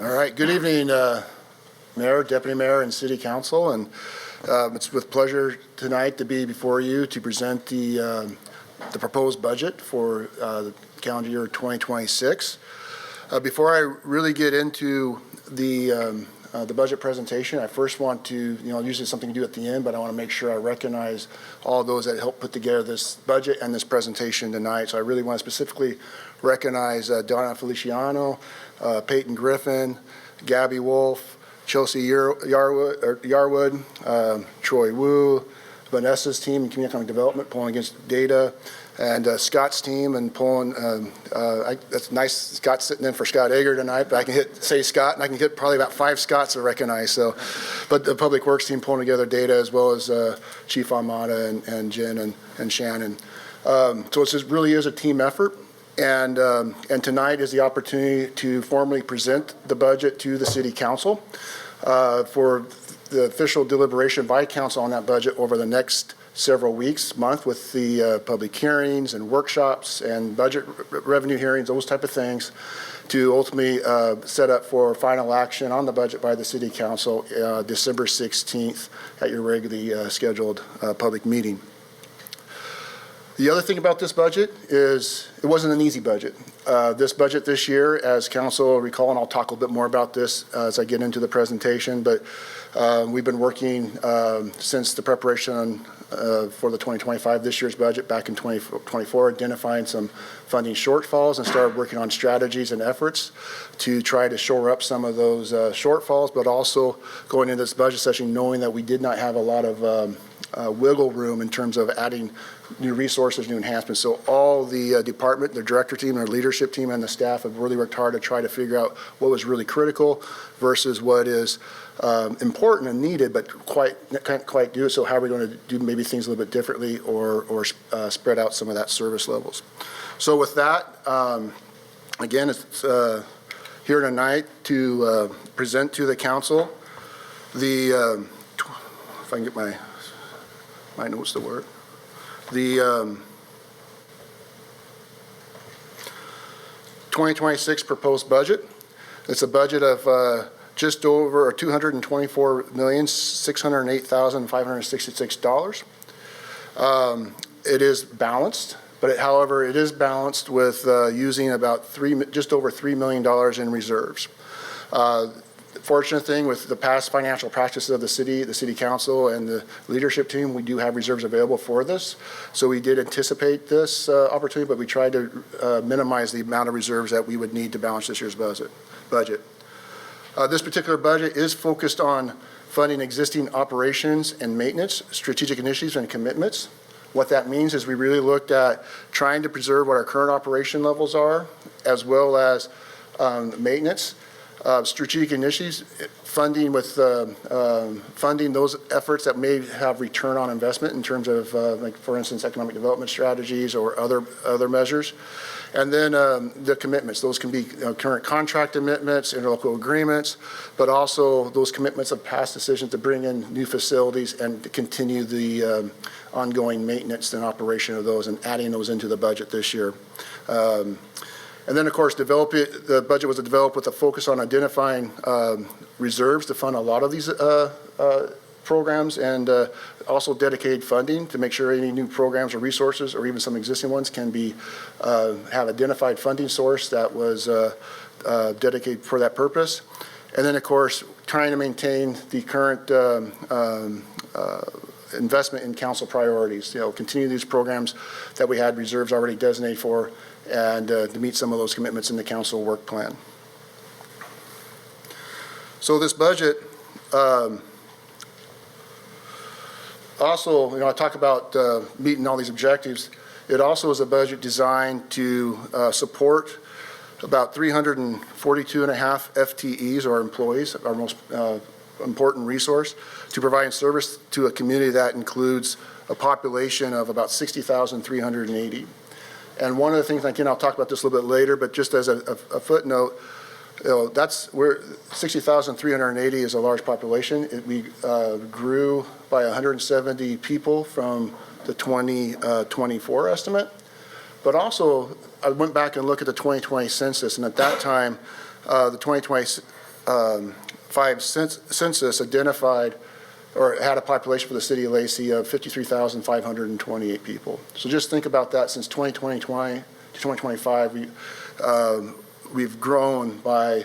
All right, good evening, Mayor, Deputy Mayor, and City Council. And it's with pleasure tonight to be before you to present the proposed budget for the calendar year 2026. Before I really get into the budget presentation, I first want to, usually something to do at the end, but I want to make sure I recognize all those that helped put together this budget and this presentation tonight. So I really want to specifically recognize Donna Feliciano, Peyton Griffin, Gabby Wolf, Chelsea Yarwood, Troy Wu, Vanessa's team in Community Economic Development pulling against data, and Scott's team and pulling, that's nice, Scott's sitting in for Scott Eger tonight, but I can say Scott, and I can hit probably about 5 Scotts to recognize. So, but the Public Works team pulling together data, as well as Chief Amata and Jen and Shannon. So it really is a team effort. And tonight is the opportunity to formally present the budget to the City Council for the official deliberation by Council on that budget over the next several weeks, month, with the public hearings and workshops and budget revenue hearings, those type of things, to ultimately set up for final action on the budget by the City Council December 16th at your regularly scheduled public meeting. The other thing about this budget is it wasn't an easy budget. This budget this year, as Council will recall, and I'll talk a little bit more about this as I get into the presentation, but we've been working since the preparation for the 2025, this year's budget back in 2024, identifying some funding shortfalls and started working on strategies and efforts to try to shore up some of those shortfalls, but also going into this budget session knowing that we did not have a lot of wiggle room in terms of adding new resources, new enhancements. So all the department, the director team, their leadership team, and the staff have really worked hard to try to figure out what was really critical versus what is important and needed, but can't quite do it. So how are we going to do maybe things a little bit differently or spread out some of that service levels? So with that, again, it's here tonight to present to the council the, if I can get my notes to work, the 2026 proposed budget. It's a budget of just over $224,608,566. It is balanced, but however, it is balanced with using about just over $3 million in reserves. Fortunate thing with the past financial practices of the city council and the leadership team, we do have reserves available for this. So we did anticipate this opportunity, but we tried to minimize the amount of reserves that we would need to balance this year's budget. This particular budget is focused on funding existing operations and maintenance, strategic initiatives and commitments. What that means is we really looked at trying to preserve what our current operation levels are, as well as maintenance. Strategic initiatives, funding with funding those efforts that may have return on investment in terms of, like for instance, economic development strategies or other measures. And then the commitments, those can be current contract commitments, interlocal agreements, but also those commitments of past decisions to bring in new facilities and to continue the ongoing maintenance and operation of those and adding those into the budget this year. And then, of course, the budget was developed with a focus on identifying reserves to fund a lot of these programs, and also dedicated funding to make sure any new programs or resources, or even some existing ones, can be have identified funding source that was dedicated for that purpose. And then, of course, trying to maintain the current investment in council priorities. Continue these programs that we had reserves already designated for, and to meet some of those commitments in the council work plan. So this budget also, I talk about meeting all these objectives. It also is a budget designed to support about 342 and a half FTEs, or employees, our most important resource, to provide service to a community that includes a population of about 60,380. And one of the things, again, I'll talk about this a little bit later, but just as a footnote, that's where 60,380 is a large population. We grew by 170 people from the 2024 estimate. But also, I went back and looked at the 2020 census, and at that time, the 2020 2005 census identified or had a population for the city of Lacey of 53,528 people. So just think about that. Since 2020 to 2025, we've grown by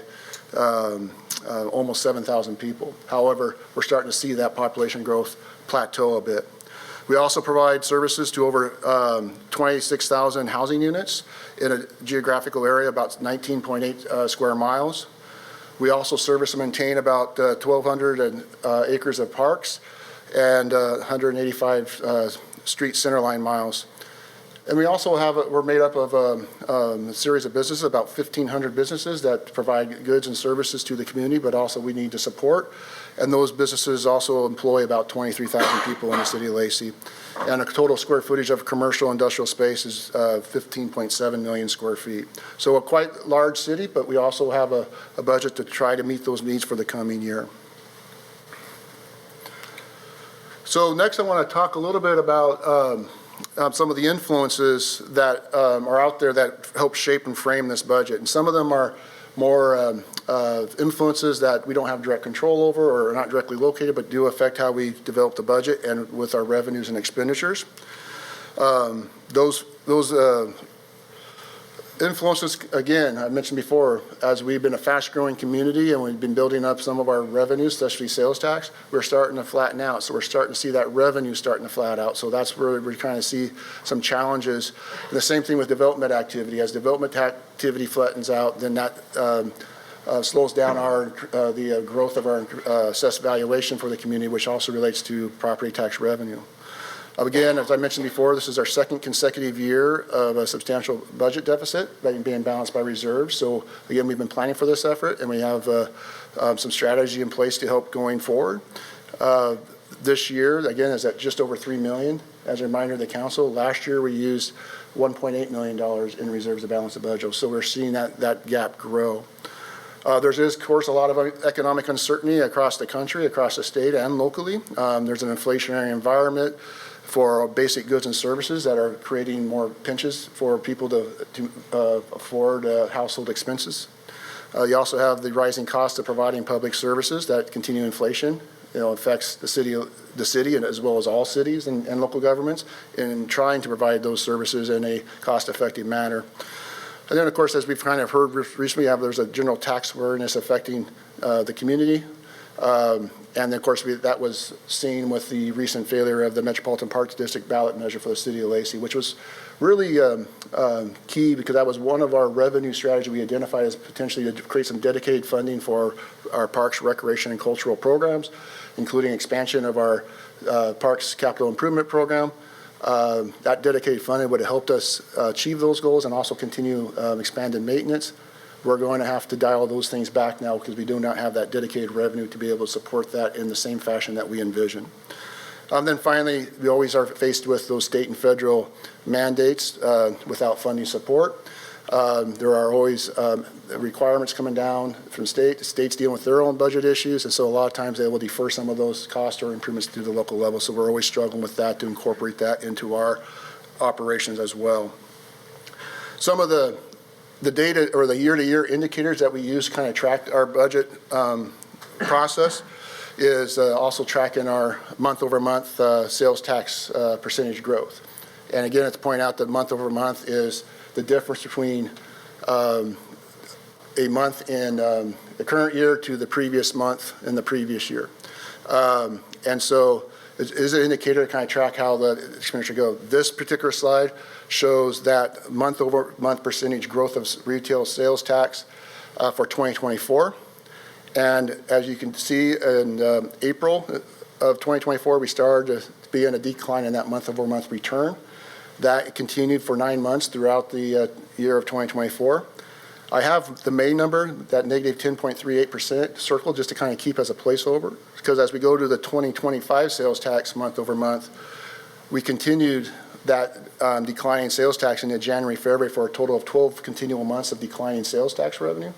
almost 7,000 people. However, we're starting to see that population growth plateau a bit. We also provide services to over 26,000 housing units in a geographical area about 19.8 square miles. We also service and maintain about 1,200 acres of parks and 185 street centerline miles. And we also we're made up of a series of businesses, about 1,500 businesses that provide goods and services to the community, but also we need to support. And those businesses also employ about 23,000 people in the city of Lacey. And a total square footage of commercial industrial space is 15.7 million square feet. So a quite large city, but we also have a budget to try to meet those needs for the coming year. So next I want to talk a little bit about some of the influences that are out there that help shape and frame this budget. And some of them are more influences that we don't have direct control over or are not directly located, but do affect how we develop the budget and with our revenues and expenditures. Those influences, again, I mentioned before, as we've been a fast-growing community and we've been building up some of our revenues, especially sales tax, we're starting to flatten out. So we're starting to see that revenue starting to flat out. So that's where we're kind of see some challenges. And the same thing with development activity. As development activity flattens out, then that slows down the growth of our assessed valuation for the community, which also relates to property tax revenue. Again, as I mentioned before, this is our second consecutive year of a substantial budget deficit being balanced by reserves. So again, we've been planning for this effort, and we have some strategy in place to help going forward. This year, again, is at just over $3 million. As a reminder to the council, last year we used $1.8 million in reserves to balance the budget. So we're seeing that gap grow. There is, of course, a lot of economic uncertainty across the country, across the state and locally. There's an inflationary environment for basic goods and services that are creating more pinches for people to afford household expenses. You also have the rising cost of providing public services that continue inflation. Affects the city and as well as all cities and local governments in trying to provide those services in a cost-effective manner. And then, of course, as we've kind of heard recently, there's a general tax awareness affecting the community. And then, of course, that was seen with the recent failure of the Metropolitan Parks District ballot measure for the city of Lacey, which was really key because that was one of our revenue strategies we identified as potentially to create some dedicated funding for our parks, recreation, and cultural programs, including expansion of our parks capital improvement program. That dedicated funding would have helped us achieve those goals and also continue expanded maintenance. We're going to have to dial those things back now because we do not have that dedicated revenue to be able to support that in the same fashion that we envision. Then finally, we always are faced with those state and federal mandates without funding support. There are always requirements coming down from states dealing with their own budget issues, and so a lot of times they will defer some of those costs or improvements to the local level. So we're always struggling with that to incorporate that into our operations as well. Some of the data or the year-to-year indicators that we use to kind of track our budget process is also tracking our month-over-month sales tax percentage growth. And again, it's pointing out that month-over-month is the difference between a month in the current year to the previous month in the previous year. And so it is an indicator to kind of track how the expenditure goes. This particular slide shows that month-over-month percentage growth of retail sales tax for 2024. And as you can see, in April of 2024, we started to be in a decline in that month-over-month return. That continued for 9 months throughout the year of 2024. I have the May number, that negative 10.38% circled just to kind of keep as a placeholder, because as we go to the 2025 sales tax month over month, we continued that declining sales tax into January, February for a total of 12 continual months of declining sales tax revenue.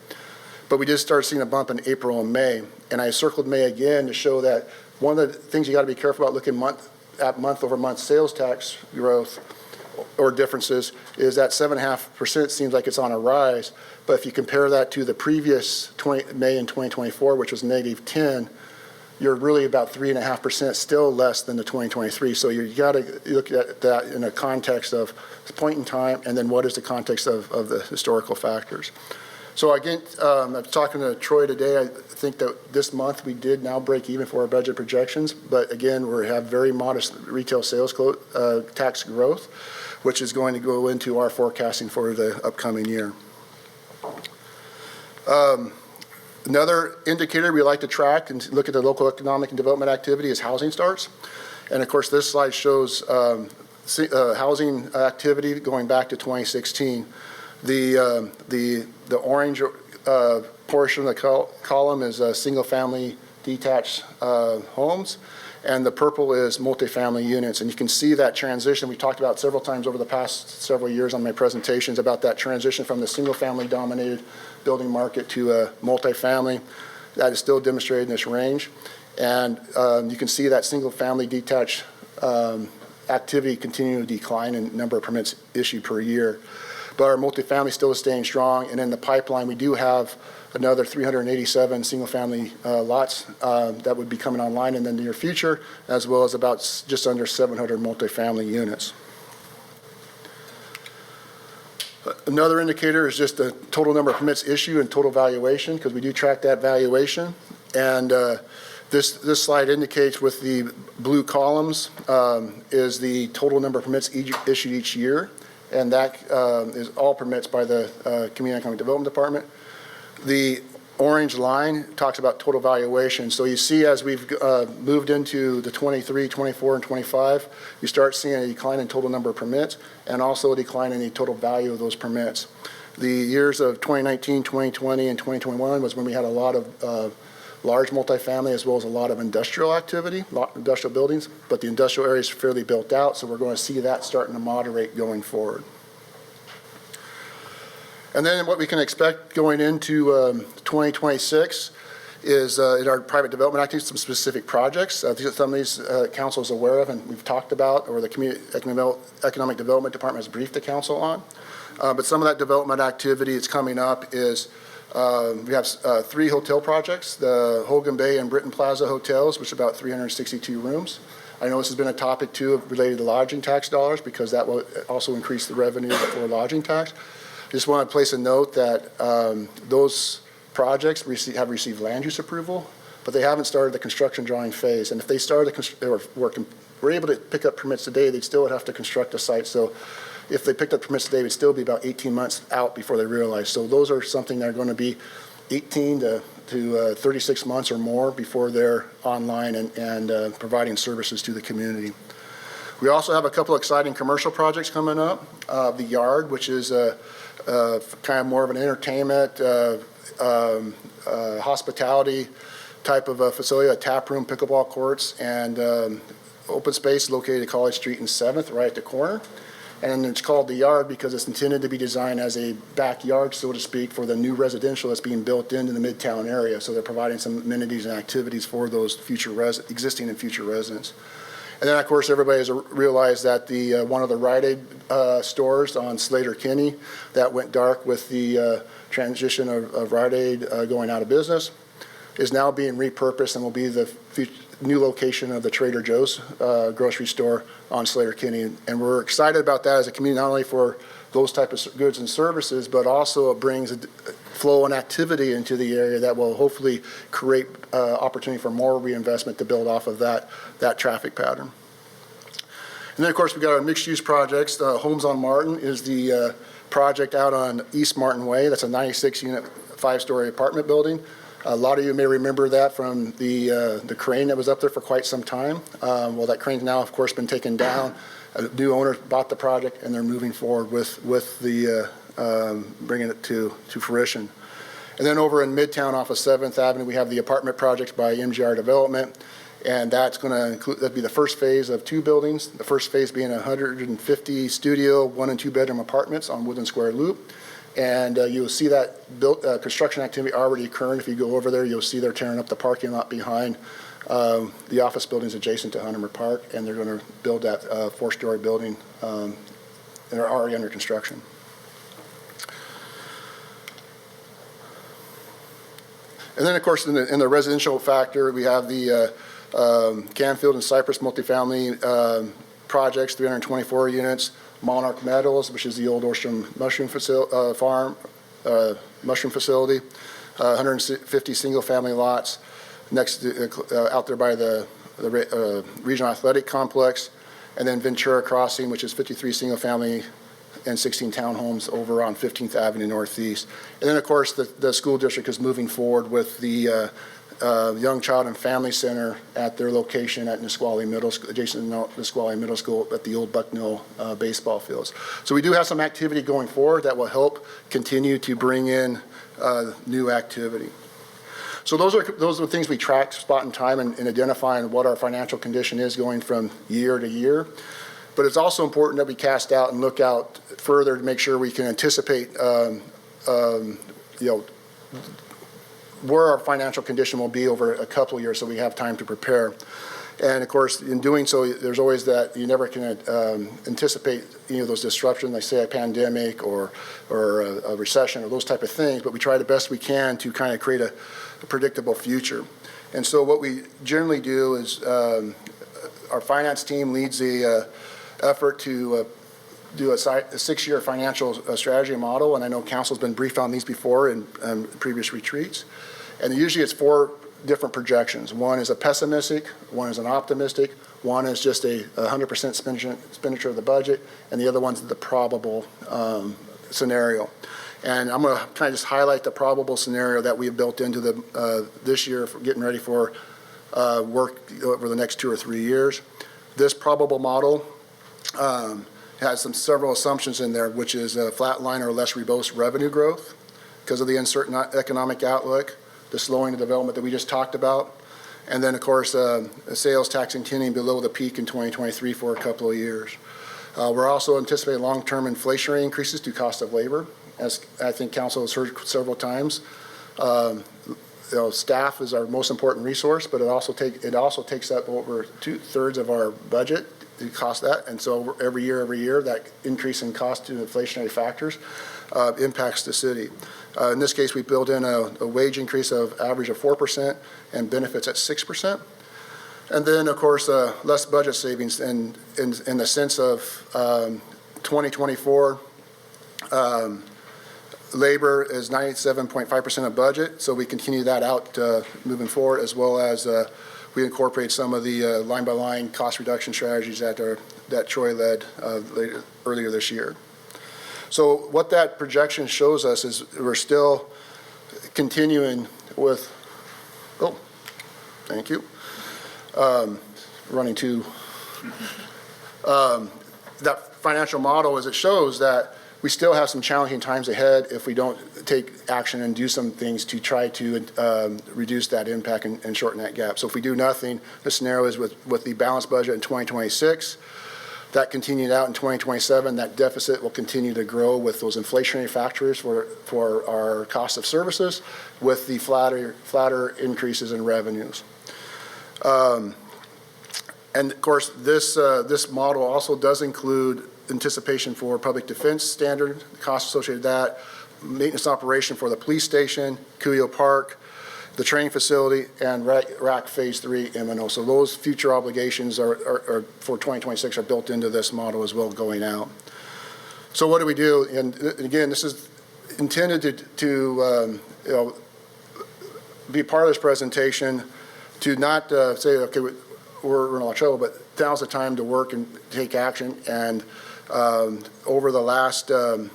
But we just started seeing a bump in April and May. And I circled May again to show that one of the things you got to be careful about looking at month over month sales tax growth or differences is that 7.5% seems like it's on a rise, but if you compare that to the previous May in 2024, which was -10, you're really about 3.5% still less than the 2023. So you got to look at that in a context of the point in time, and then what is the context of the historical factors. So again, I'm talking to Troy today. I think that this month we did now break even for our budget projections, but again, we have very modest retail sales tax growth, which is going to go into our forecasting for the upcoming year. Another indicator we like to track and look at the local economic and development activity is housing starts. And of course, this slide shows housing activity going back to 2016. The orange portion of the column is single-family detached homes, and the purple is multifamily units. And you can see that transition. We talked about several times over the past several years on my presentations about that transition from the single-family dominated building market to a multifamily. That is still demonstrated in this range. And you can see that single-family detached activity continuing to decline in number of permits issued per year. But our multifamily still is staying strong, and in the pipeline we do have another 387 single-family lots that would be coming online in the near future, as well as about just under 700 multifamily units. Another indicator is just the total number of permits issued and total valuation, because we do track that valuation. And this slide indicates with the blue columns is the total number of permits issued each year. And that is all permits by the Community Economic Development Department. The orange line talks about total valuation. So you see as we've moved into the 23, 24, and 25, you start seeing a decline in total number of permits and also a decline in the total value of those permits. The years of 2019, 2020, and 2021 was when we had a lot of large multifamily as well as a lot of industrial activity, industrial buildings, but the industrial area is fairly built out, so we're going to see that starting to moderate going forward. And then what we can expect going into 2026 is in our private development activities, some specific projects. Some of these council is aware of and we've talked about, or the Community Economic Development Department has briefed the council on. But some of that development activity that's coming up is we have 3 hotel projects, the Hogan Bay and Britton Plaza hotels, which are about 362 rooms. I know this has been a topic too related to lodging tax dollars, because that will also increase the revenue for lodging tax. Just want to place a note that those projects have received land use approval, but they haven't started the construction drawing phase. And if they started were able to pick up permits today, they'd still have to construct a site. So if they picked up permits today, it would still be about 18 months out before they realize. So those are something that are going to be 18 to 36 months or more before they're online and providing services to the community. We also have a couple of exciting commercial projects coming up. The Yard, which is kind of more of an entertainment, hospitality type of a facility, a tap room, pickleball courts, and open space located at College Street and 7th, right at the corner. And it's called the Yard because it's intended to be designed as a backyard, so to speak, for the new residential that's being built into the Midtown area. So they're providing some amenities and activities for those existing and future residents. And then, of course, everybody has realized that the one of the Rite Aid stores on Slater-Kinney that went dark with the transition of Rite Aid going out of business is now being repurposed and will be the new location of the Trader Joe's grocery store on Slater-Kinney. And we're excited about that as a community, not only for those type of goods and services, but also it brings a flow and activity into the area that will hopefully create opportunity for more reinvestment to build off of that traffic pattern. And then, of course, we've got our mixed-use projects. Homes on Martin is the project out on East Martin Way. That's a 96-unit, 5-story apartment building. A lot of you may remember that from the crane that was up there for quite some time. Well, that crane's now, of course, been taken down. A new owner bought the project, and they're moving forward with the bringing it to fruition. And then over in Midtown off of 7th Avenue, we have the apartment projects by MGR Development, and that's going to include, that'd be the first phase of 2 buildings. The first phase being 150 studio 1- and 2-bedroom apartments on Woodland Square Loop. And you'll see that construction activity already occurring. If you go over there, you'll see they're tearing up the parking lot behind the office buildings adjacent to Hunterman Park, and they're going to build that 4-story building and are already under construction. And then, of course, in the residential factor, we have the Canfield and Cypress multifamily projects, 324 units. Monarch Meadows, which is the old Orstrom mushroom mushroom facility, 150 single-family lots next to, out there by the regional athletic complex, and then Ventura Crossing, which is 53 single-family and 16 townhomes over on 15th Avenue Northeast. And then, of course, the school district is moving forward with the Young Child and Family Center at their location at Nisqually Middle School, adjacent to Nisqually Middle School at the old Bucknell baseball fields. So we do have some activity going forward that will help continue to bring in new activity. So those are the things we track spot in time in identifying what our financial condition is going from year to year. But it's also important that we cast out and look out further to make sure we can anticipate where our financial condition will be over a couple of years, so we have time to prepare. And of course, in doing so, there's always that you never can anticipate those disruptions, like say a pandemic or a recession or those type of things, but we try the best we can to kind of create a predictable future. And so what we generally do is our finance team leads the effort to do a 6-year financial strategy model, and I know council's been briefed on these before in previous retreats. And usually it's 4 different projections. One is a pessimistic, one is an optimistic, one is just a 100% expenditure of the budget, and the other one's the probable scenario. And I'm going to kind of just highlight the probable scenario that we have built into the this year for getting ready for work over the next 2 or 3 years. This probable model has several assumptions in there, which is a flat line or less robust revenue growth because of the uncertain economic outlook, the slowing of development that we just talked about, and then, of course, a sales tax continuing below the peak in 2023 for a couple of years. We're also anticipating long-term inflationary increases to cost of labor, as I think council has heard several times. Staff is our most important resource, but it also takes up over 2/3 of our budget. It costs that, and so every year, that increase in cost to inflationary factors impacts the city. In this case, we built in a wage increase of average of 4% and benefits at 6%. And then, of course, less budget savings in the sense of 2024, labor is 97.5% of budget, so we continue that out moving forward, as well as we incorporate some of the line-by-line cost reduction strategies that Troy led earlier this year. So what that projection shows us is we're still continuing with, oh, thank you, running to that financial model as it shows that we still have some challenging times ahead if we don't take action and do some things to try to reduce that impact and shorten that gap. So if we do nothing, the scenario is with the balanced budget in 2026, that continued out in 2027, that deficit will continue to grow with those inflationary factors for our cost of services with the flatter increases in revenues. And of course, this model also does include anticipation for public defense standard, the costs associated with that, maintenance operation for the police station, Cuyo Park, the training facility, and RAC Phase 3 M&O. So those future obligations are for 2026 are built into this model as well going out. So what do we do? And again, this is intended to be part of this presentation to not say, okay, we're in a lot of trouble, but now's the time to work and take action. And over the last 1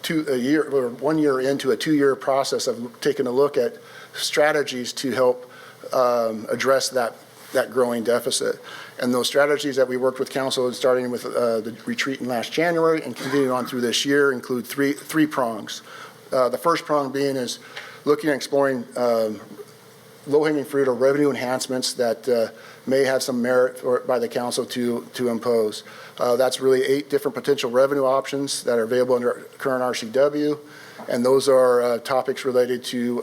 year into a 2-year process of taking a look at strategies to help address that growing deficit. And those strategies that we worked with council, starting with the retreat in last January and continuing on through this year, include three prongs. The first prong being is looking at exploring low-hanging fruit or revenue enhancements that may have some merit by the council to impose. That's really 8 different potential revenue options that are available under current RCW, and those are topics related to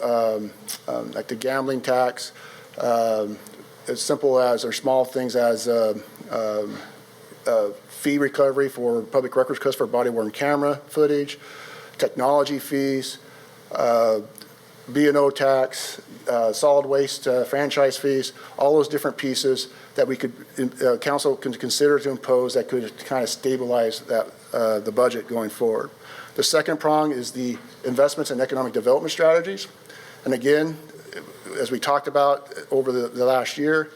like the gambling tax, as simple as or small things as fee recovery for public records requests for body-worn camera footage, technology fees, B&O tax, solid waste franchise fees, all those different pieces that we could, council can consider to impose that could kind of stabilize that, the budget going forward. The second prong is the investments in economic development strategies. And again, as we talked about over the last year,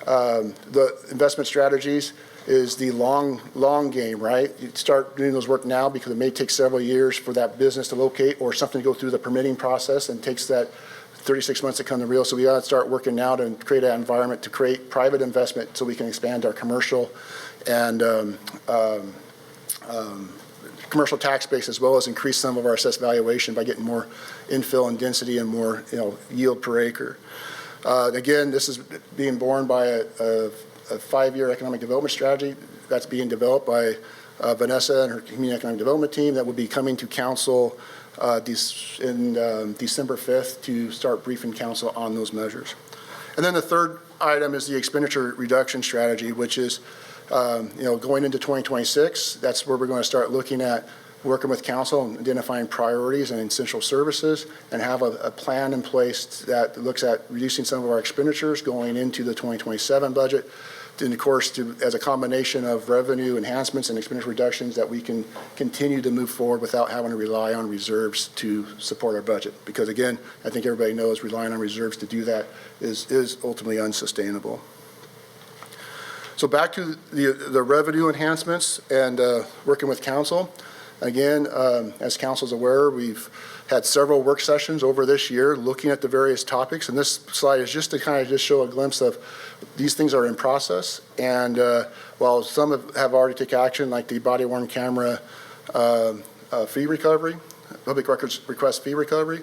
the investment strategies is the long game, right? You start doing those work now because it may take several years for that business to locate or something to go through the permitting process, and takes that 36 months to come to real. So we got to start working now to create an environment to create private investment so we can expand our commercial and commercial tax base, as well as increase some of our assessed valuation by getting more infill and density and more, yield per acre. Again, this is being borne by a 5-year economic development strategy that's being developed by Vanessa and her community economic development team that will be coming to council in December 5th to start briefing council on those measures. And then the third item is the expenditure reduction strategy, which is going into 2026. That's where we're going to start looking at working with council and identifying priorities and essential services, and have a plan in place that looks at reducing some of our expenditures going into the 2027 budget. And of course, as a combination of revenue enhancements and expenditure reductions, that we can continue to move forward without having to rely on reserves to support our budget. Because again, I think everybody knows relying on reserves to do that is ultimately unsustainable. So back to the revenue enhancements and working with council. Again, as council is aware, we've had several work sessions over this year looking at the various topics, and this slide is just to kind of just show a glimpse of these things are in process. And while some have already taken action, like the body-worn camera fee recovery, public records request fee recovery,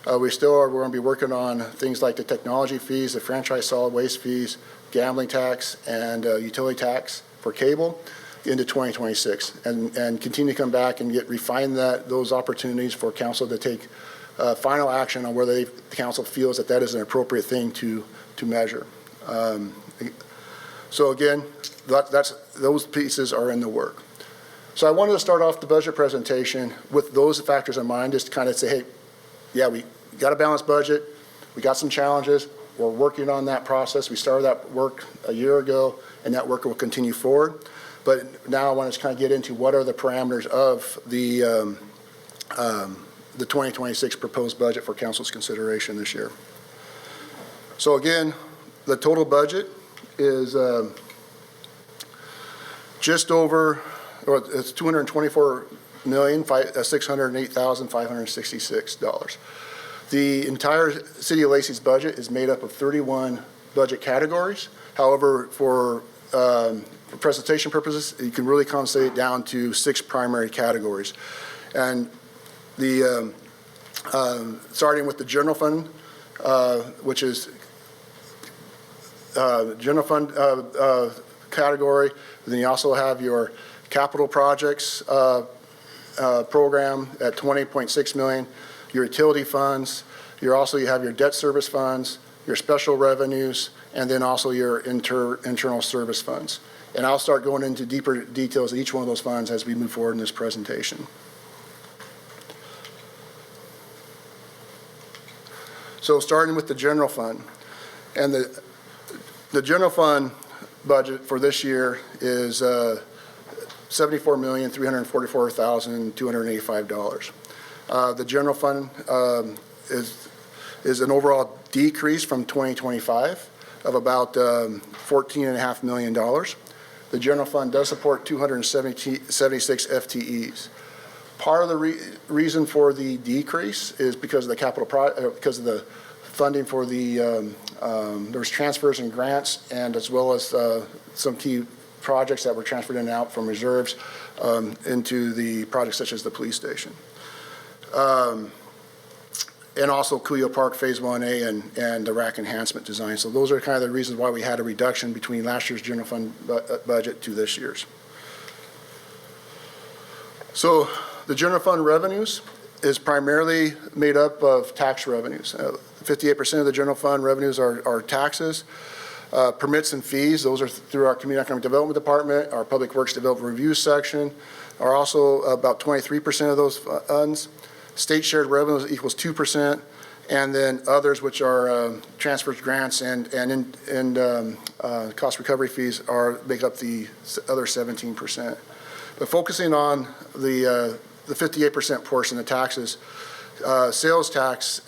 we're going to be working on things like the technology fees, the franchise solid waste fees, gambling tax, and utility tax for cable into 2026, and continue to come back and refine those opportunities for council to take final action on whether the council feels that is an appropriate thing to measure. So again, those pieces are in the work. So I wanted to start off the budget presentation with those factors in mind, just to kind of say, hey, yeah, we got a balanced budget, we got some challenges, we're working on that process. We started that work a year ago, and that work will continue forward. But now I want to kind of get into what are the parameters of the 2026 proposed budget for council's consideration this year. So again, the total budget is just over, or it's $224,608,566. The entire City of Lacey's budget is made up of 31 budget categories. However, for presentation purposes, you can really concentrate it down to 6 primary categories. And the starting with the general fund, which is general fund category. Then you also have your capital projects program at $20.6 million. Your utility funds. You have your debt service funds, your special revenues, and then also your internal service funds. And I'll start going into deeper details of each one of those funds as we move forward in this presentation. So starting with the general fund. And the general fund budget for this year is $74,344,285. The general fund is an overall decrease from 2025 of about $14.5 million. The general fund does support 276 FTEs. Part of the reason for the decrease is because of the because of the funding for the there's transfers and grants, and as well as some key projects that were transferred in and out from reserves into the projects such as the police station. And also Cuyo Park Phase 1A and the rack enhancement design. So those are kind of the reasons why we had a reduction between last year's general fund budget to this year's. So the general fund revenues is primarily made up of tax revenues. 58% of the general fund revenues are taxes. Permits and fees, those are through our Community Economic Development Department, our Public Works Development Review section, are also about 23% of those funds. State shared revenues equals 2%, and then others, which are transfers, grants, and cost recovery fees, make up the other 17%. But focusing on the 58% portion of taxes, sales tax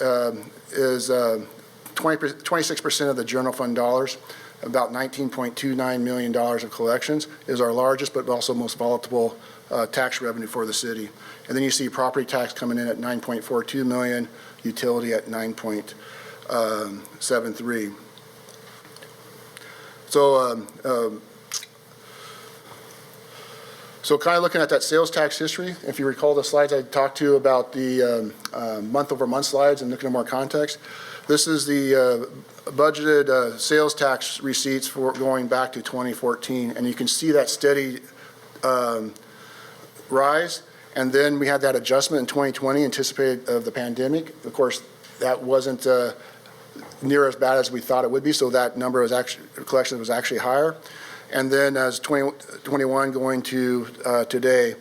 is 26% of the general fund dollars. About $19.29 million of collections is our largest but also most volatile tax revenue for the city. And then you see property tax coming in at $9.42 million, utility at $9.73. So kind of looking at that sales tax history, if you recall the slides I talked to you about the month-over-month slides and looking at more context, this is the budgeted sales tax receipts for going back to 2014, and you can see that steady rise. And then we had that adjustment in 2020, anticipated of the pandemic. Of course, that wasn't near as bad as we thought it would be, so that number was actually, collection was actually higher. And then as 2021 going to today,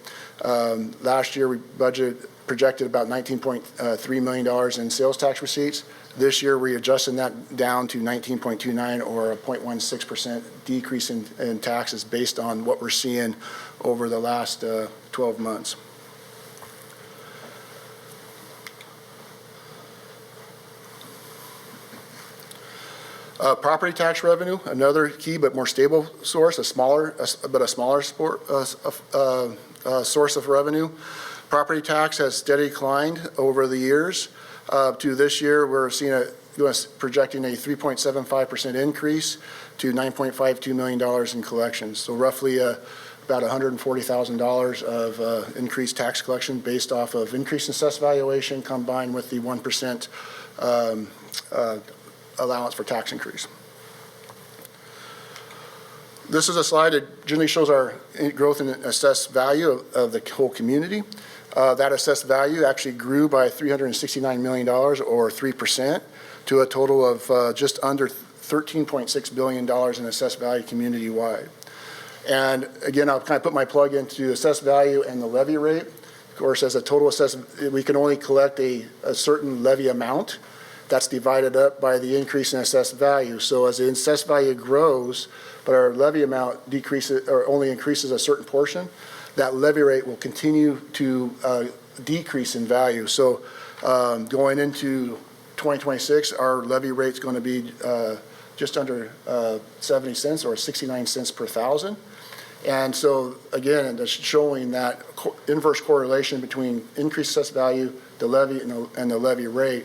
last year we projected about $19.3 million in sales tax receipts. This year we adjusted that down to 19.29, or a 0.16% decrease in taxes based on what we're seeing over the last 12 months. Property tax revenue, another key but more stable source, a smaller source of revenue. Property tax has steadily declined over the years. To this year, we're seeing projecting a 3.75% increase to $9.52 million in collections. So roughly about $140,000 of increased tax collection based off of increase in assessed valuation combined with the 1% allowance for tax increase. This is a slide that generally shows our growth in assessed value of the whole community. That assessed value actually grew by $369 million, or 3%, to a total of just under $13.6 billion in assessed value community-wide. And again, I'll kind of put my plug into assessed value and the levy rate. Of course, as a total assessment, we can only collect a certain levy amount. That's divided up by the increase in assessed value. So as the assessed value grows, but our levy amount decreases or only increases a certain portion, that levy rate will continue to decrease in value. So going into 2026, our levy rate is going to be just under 70 cents, or 69 cents per thousand. And so again, that's showing that inverse correlation between increased assessed value, the levy, and the levy rate.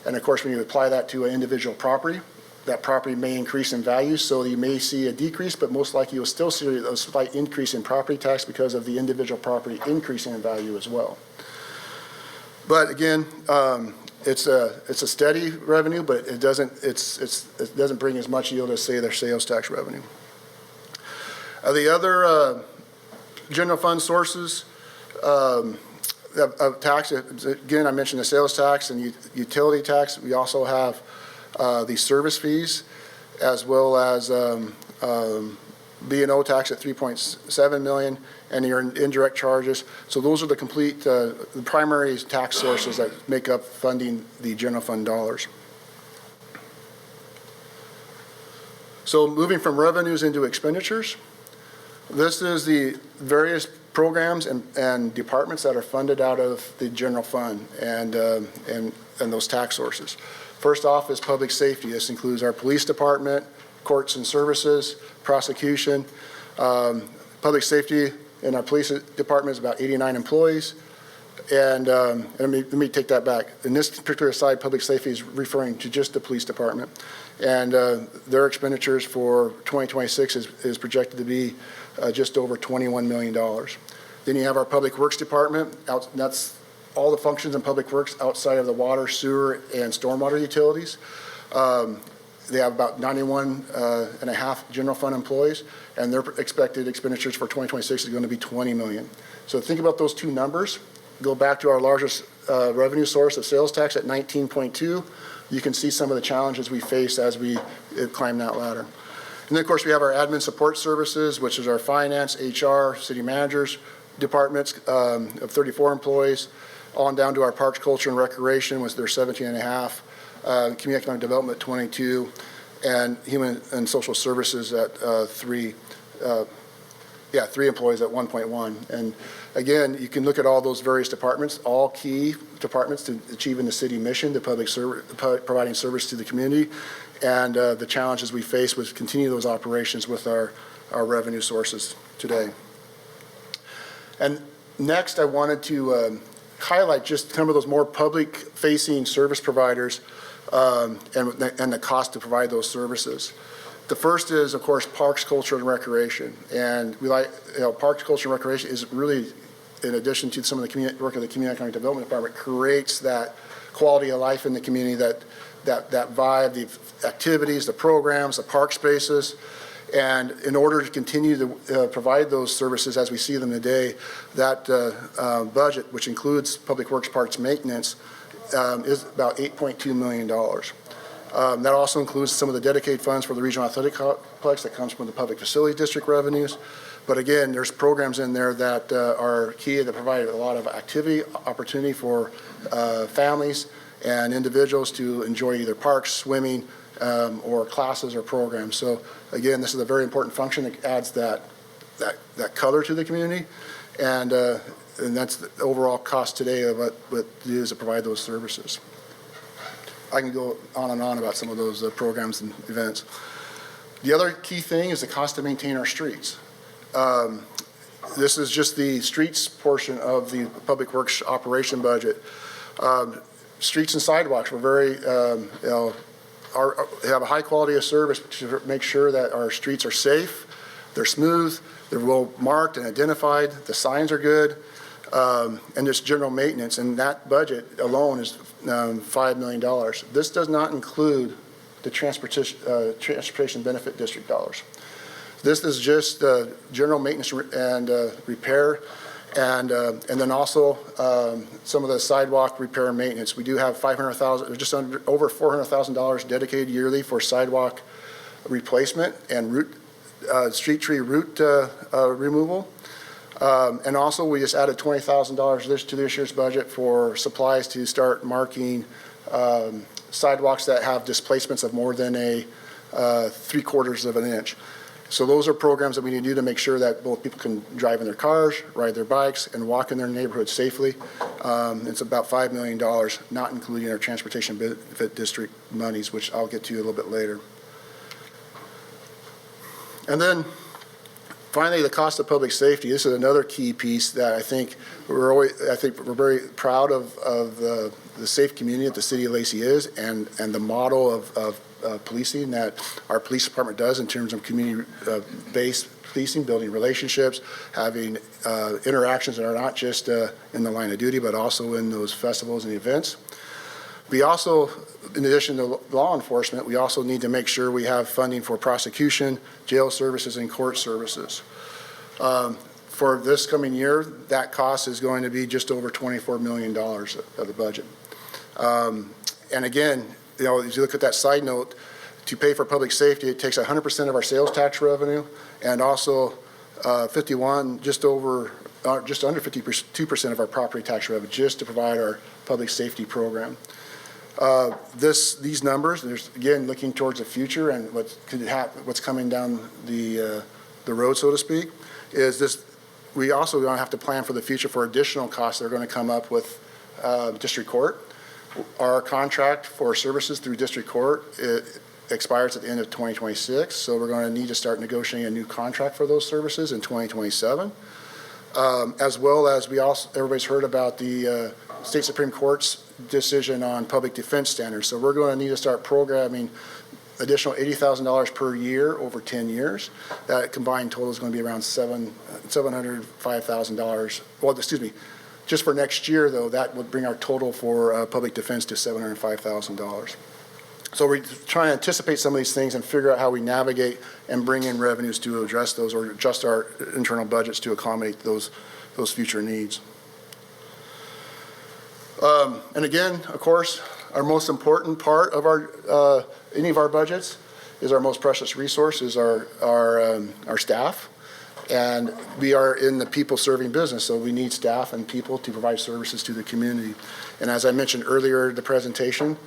And of course, when you apply that to an individual property, that property may increase in value, so you may see a decrease, but most likely you'll still see a slight increase in property tax because of the individual property increasing in value as well. But again, it's a steady revenue, but it doesn't bring as much yield as, say, their sales tax revenue. The other general fund sources of tax, again, I mentioned the sales tax and utility tax. We also have the service fees, as well as B&O tax at $3.7 million, and your indirect charges. So those are the complete, the primary tax sources that make up funding the general fund dollars. So moving from revenues into expenditures, this is the various programs and departments that are funded out of the general fund and those tax sources. First off is public safety. This includes our police department, courts and services, prosecution. Public safety in our police department is about 89 employees. And let me take that back. In this particular slide, public safety is referring to just the police department. And their expenditures for 2026 is projected to be just over $21 million. Then you have our public works department. That's all the functions in public works outside of the water, sewer, and stormwater utilities. They have about 91 and a half general fund employees, and their expected expenditures for 2026 is going to be $20 million. So think about those two numbers. Go back to our largest revenue source of sales tax at 19.2. You can see some of the challenges we face as we climb that ladder. And then, of course, we have our admin support services, which is our finance, HR, city managers departments of 34 employees, on down to our parks, culture, and recreation, with their 17 and a half, community economic development, 22, and human and social services at 3 employees at 1.1. And again, you can look at all those various departments, all key departments to achieving the city mission, the public service, providing service to the community, and the challenges we face with continue those operations with our revenue sources today. And next, I wanted to highlight just some of those more public-facing service providers and the cost to provide those services. The first is, of course, parks, culture, and recreation. And we parks, culture, and recreation is really, in addition to some of the work of the Community Economic Development Department, creates that quality of life in the community, that vibe, the activities, the programs, the park spaces. And in order to continue to provide those services as we see them today, that budget, which includes public works parks maintenance, is about $8.2 million. That also includes some of the dedicated funds for the regional athletic complex that comes from the public facility district revenues. But again, there's programs in there that are key that provide a lot of activity opportunity for families and individuals to enjoy either parks, swimming, or classes or programs. So again, this is a very important function that adds that color to the community, and that's the overall cost today of what it is to provide those services. I can go on and on about some of those programs and events. The other key thing is the cost to maintain our streets. This is just the streets portion of the public works operation budget. Streets and sidewalks, we're very, have a high quality of service to make sure that our streets are safe, they're smooth, they're well marked and identified, the signs are good, and just general maintenance. And that budget alone is $5 million. This does not include the transportation benefit district dollars. This is just general maintenance and repair, and then also some of the sidewalk repair and maintenance. We do have $500,000, just over $400,000 dedicated yearly for sidewalk replacement and street tree root removal. And also, we just added $20,000 to this year's budget for supplies to start marking sidewalks that have displacements of more than a 3/4 of an inch. So those are programs that we need to do to make sure that both people can drive in their cars, ride their bikes, and walk in their neighborhood safely. It's about $5 million, not including our transportation benefit district monies, which I'll get to a little bit later. And then finally, the cost of public safety. This is another key piece that I think we're very proud of the safe community that the city of Lacey is, and the model of policing that our police department does in terms of community-based policing, building relationships, having interactions that are not just in the line of duty, but also in those festivals and events. We also, in addition to law enforcement, we also need to make sure we have funding for prosecution, jail services, and court services. For this coming year, that cost is going to be just over $24 million of the budget. And again, as you look at that side note, to pay for public safety, it takes 100% of our sales tax revenue, and also just under 52% of our property tax revenue, just to provide our public safety program. These numbers, there's again looking towards the future and what's coming down the road, so to speak, is this. We also going to have to plan for the future for additional costs that are going to come up with district court. Our contract for services through district court expires at the end of 2026, so we're going to need to start negotiating a new contract for those services in 2027. As well as everybody's heard about the State Supreme Court's decision on public defense standards. So we're going to need to start programming additional $80,000 per year over 10 years. That combined total is going to be around $705,000. Well, excuse me, just for next year, though, that would bring our total for public defense to $705,000. So we're trying to anticipate some of these things and figure out how we navigate and bring in revenues to address those, or adjust our internal budgets to accommodate those future needs. And again, of course, our most important part of any of our budgets is our most precious resource, is our staff. And we are in the people-serving business, so we need staff and people to provide services to the community. And as I mentioned earlier in the presentation,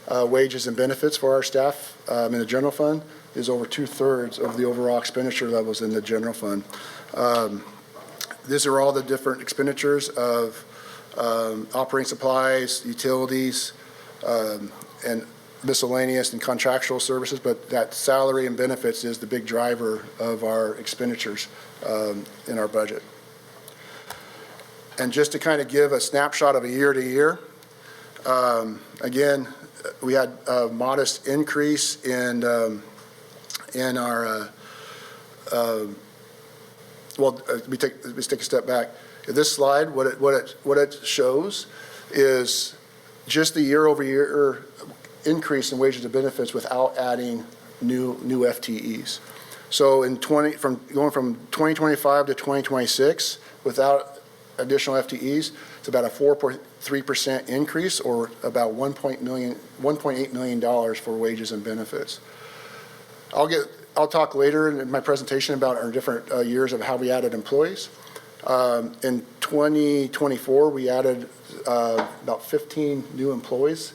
wages and benefits for our staff in the general fund is over 2/3 of the overall expenditure levels in the general fund. These are all the different expenditures of operating supplies, utilities, and miscellaneous and contractual services, but that salary and benefits is the big driver of our expenditures in our budget. And just to kind of give a snapshot of a year to year, again, we had a modest increase in our, let me take a step back. This slide, what it shows is just the year-over-year increase in wages and benefits without adding new FTEs. So going from 2025 to 2026 without additional FTEs, it's about a 4.3% increase, or about $1.8 million for wages and benefits. I'll talk later in my presentation about our different years of how we added employees. In 2024, we added about 15 new employees.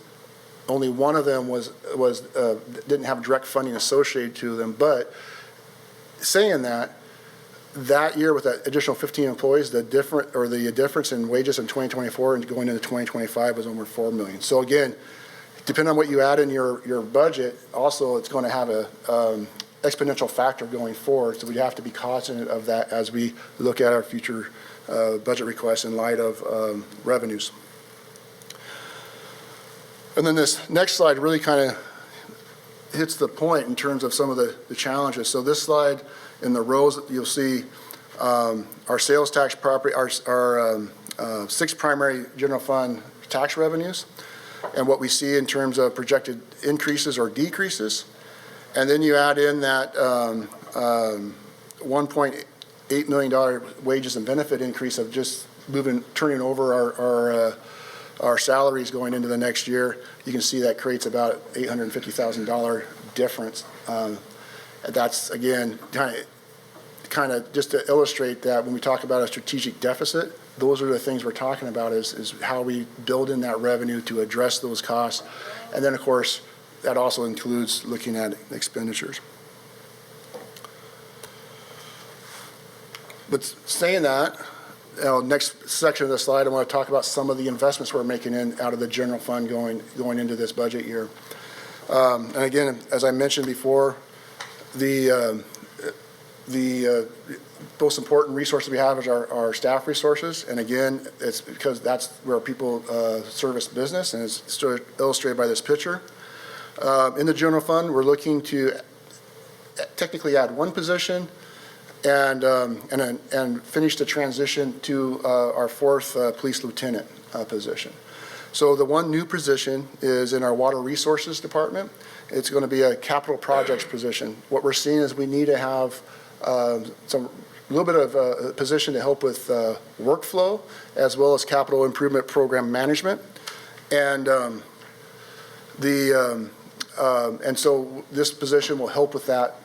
Only one of them didn't have direct funding associated to them. But saying that year with that additional 15 employees, the difference in wages in 2024 and going into 2025 was over $4 million. So again, depending on what you add in your budget, also it's going to have a exponential factor going forward. So we have to be cognizant of that as we look at our future budget requests in light of revenues. And then this next slide really kind of hits the point in terms of some of the challenges. So this slide, in the rows, you'll see our sales tax property, our 6 primary general fund tax revenues, and what we see in terms of projected increases or decreases. And then you add in that $1.8 million wages and benefit increase of just turning over our salaries going into the next year. You can see that creates about $850,000 difference. That's, again, kind of just to illustrate that when we talk about a strategic deficit, those are the things we're talking about is how we build in that revenue to address those costs. And then, of course, that also includes looking at expenditures. But saying that, next section of the slide, I want to talk about some of the investments we're making out of the general fund going into this budget year. And again, as I mentioned before, the most important resource we have is our staff resources. And again, it's because that's where people service business, and it's illustrated by this picture. In the general fund, we're looking to technically add 1 position and finish the transition to our 4th police lieutenant position. So the one new position is in our water resources department. It's going to be a capital projects position. What we're seeing is we need to have a little bit of a position to help with workflow as well as capital improvement program management. And so this position will help with that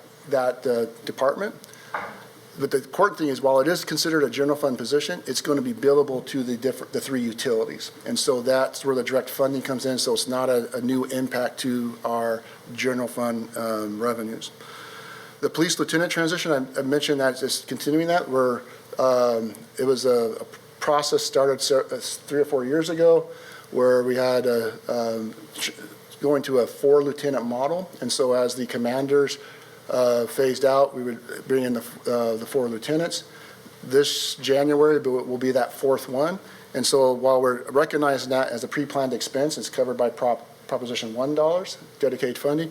department. But the important thing is, while it is considered a general fund position, it's going to be billable to the 3 utilities. And so that's where the direct funding comes in, so it's not a new impact to our general fund revenues. The police lieutenant transition, I mentioned that it's continuing that. It was a process started 3 or 4 years ago where we had going to a 4 lieutenant model. And so as the commanders phased out, we would bring in the 4 lieutenants. This January will be that 4th one. And so while we're recognizing that as a pre-planned expense, it's covered by Proposition $1, dedicated funding.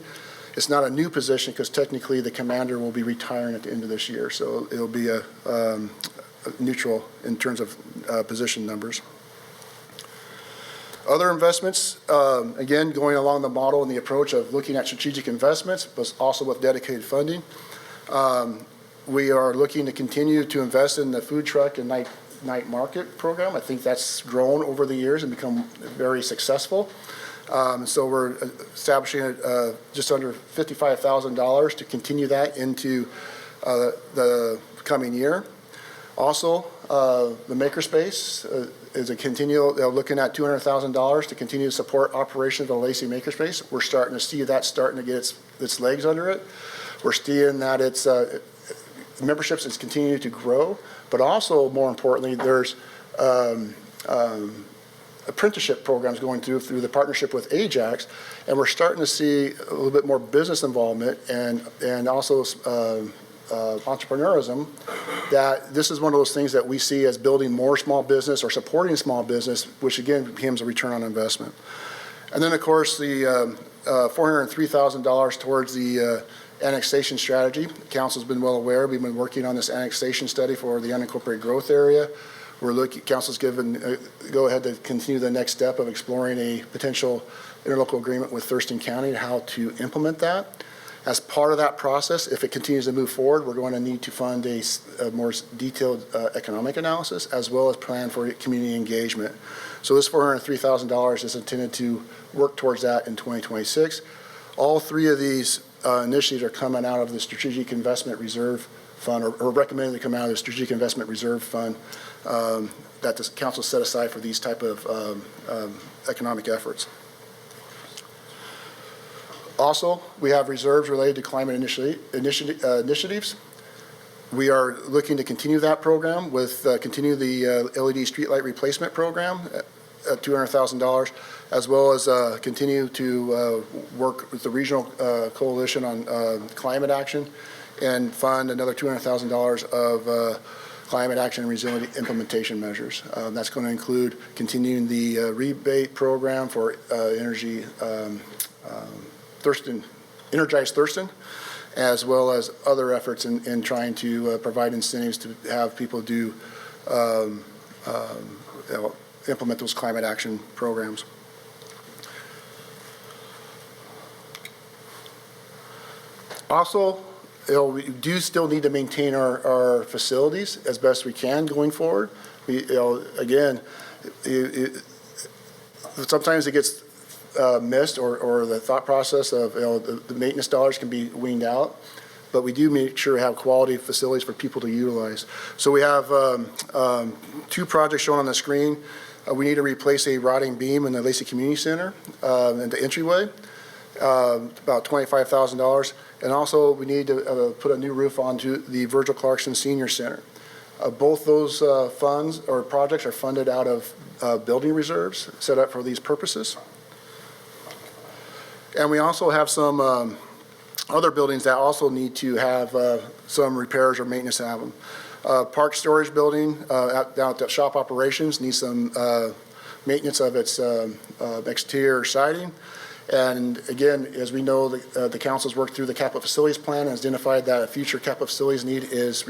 It's not a new position because technically the commander will be retiring at the end of this year. So it'll be a neutral in terms of position numbers. Other investments, again, going along the model and the approach of looking at strategic investments, but also with dedicated funding. We are looking to continue to invest in the food truck and night market program. I think that's grown over the years and become very successful. So we're establishing just under $55,000 to continue that into the coming year. Also, the makerspace is a continual, looking at $200,000 to continue to support operations of the Lacey makerspace. We're starting to see that starting to get its legs under it. We're seeing that its memberships is continuing to grow, but also more importantly, there's apprenticeship programs going through the partnership with Ajax, and we're starting to see a little bit more business involvement and also entrepreneurism, that this is one of those things that we see as building more small business or supporting small business, which again becomes a return on investment. And then of course the $403,000 towards the annexation strategy. The council's been well aware. We've been working on this annexation study for the unincorporated growth area. Council's given go ahead to continue the next step of exploring a potential interlocal agreement with Thurston County and how to implement that. As part of that process, if it continues to move forward, we're going to need to fund a more detailed economic analysis as well as plan for community engagement. So this $403,000 is intended to work towards that in 2026. All three of these initiatives are coming out of the Strategic Investment Reserve Fund, or recommended to come out of the Strategic Investment Reserve Fund that the council set aside for these type of economic efforts. Also, we have reserves related to climate initiatives. We are looking to continue that program with continue the LED streetlight replacement program at $200,000, as well as continue to work with the regional coalition on climate action and fund another $200,000 of climate action and resilient implementation measures. That's going to include continuing the rebate program for energy Energize Thurston, as well as other efforts in trying to provide incentives to have people do implement those climate action programs. Also, we do still need to maintain our facilities as best we can going forward. Again, sometimes it gets missed, or the thought process of the maintenance dollars can be weaned out, but we do make sure we have quality facilities for people to utilize. So we have two projects shown on the screen. We need to replace a rotting beam in the Lacey Community Center in the entryway, about $25,000, and also we need to put a new roof onto the Virgil Clarkson Senior Center. Both those funds or projects are funded out of building reserves set up for these purposes. And we also have some other buildings that also need to have some repairs or maintenance to have them. Park storage building down at shop operations needs some maintenance of its exterior siding. And again, as we know, the council's worked through the capital facilities plan and has identified that a future capital facilities need is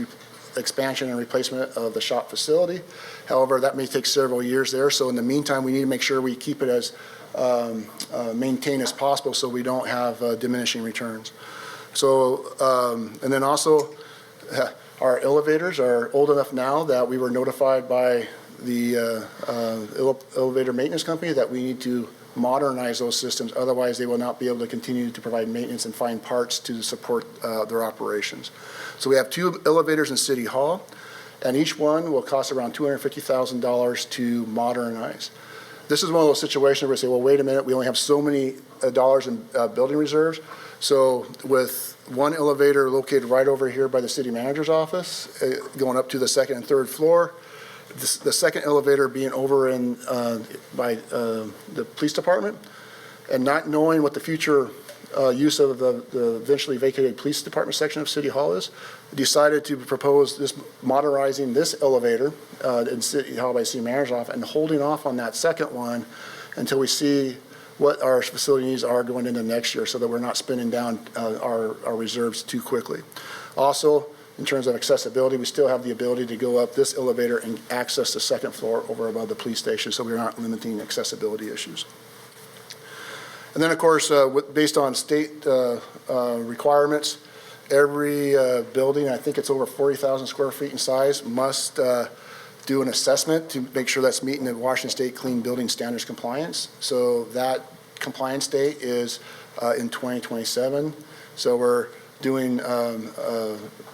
expansion and replacement of the shop facility. However, that may take several years there. So in the meantime, we need to make sure we keep it as maintained as possible so we don't have diminishing returns. So, and then also our elevators are old enough now that we were notified by the elevator maintenance company that we need to modernize those systems. Otherwise, they will not be able to continue to provide maintenance and find parts to support their operations. So we have two elevators in City Hall, and each one will cost around $250,000 to modernize. This is one of those situations where we say, well, wait a minute, we only have so many dollars in building reserves. So with one elevator located right over here by the city manager's office, going up to the second and third floor, the second elevator being over in by the police department, and not knowing what the future use of the eventually vacated police department section of City Hall is, decided to propose this modernizing this elevator in City Hall by City Manager's office and holding off on that second one until we see what our facility needs are going into next year so that we're not spending down our reserves too quickly. Also, in terms of accessibility, we still have the ability to go up this elevator and access the second floor over above the police station, so we're not limiting accessibility issues. And then, of course, based on state requirements, every building, I think it's over 40,000 square feet in size, must do an assessment to make sure that's meeting the Washington State Clean Building Standards compliance. So that compliance date is in 2027. So we're doing,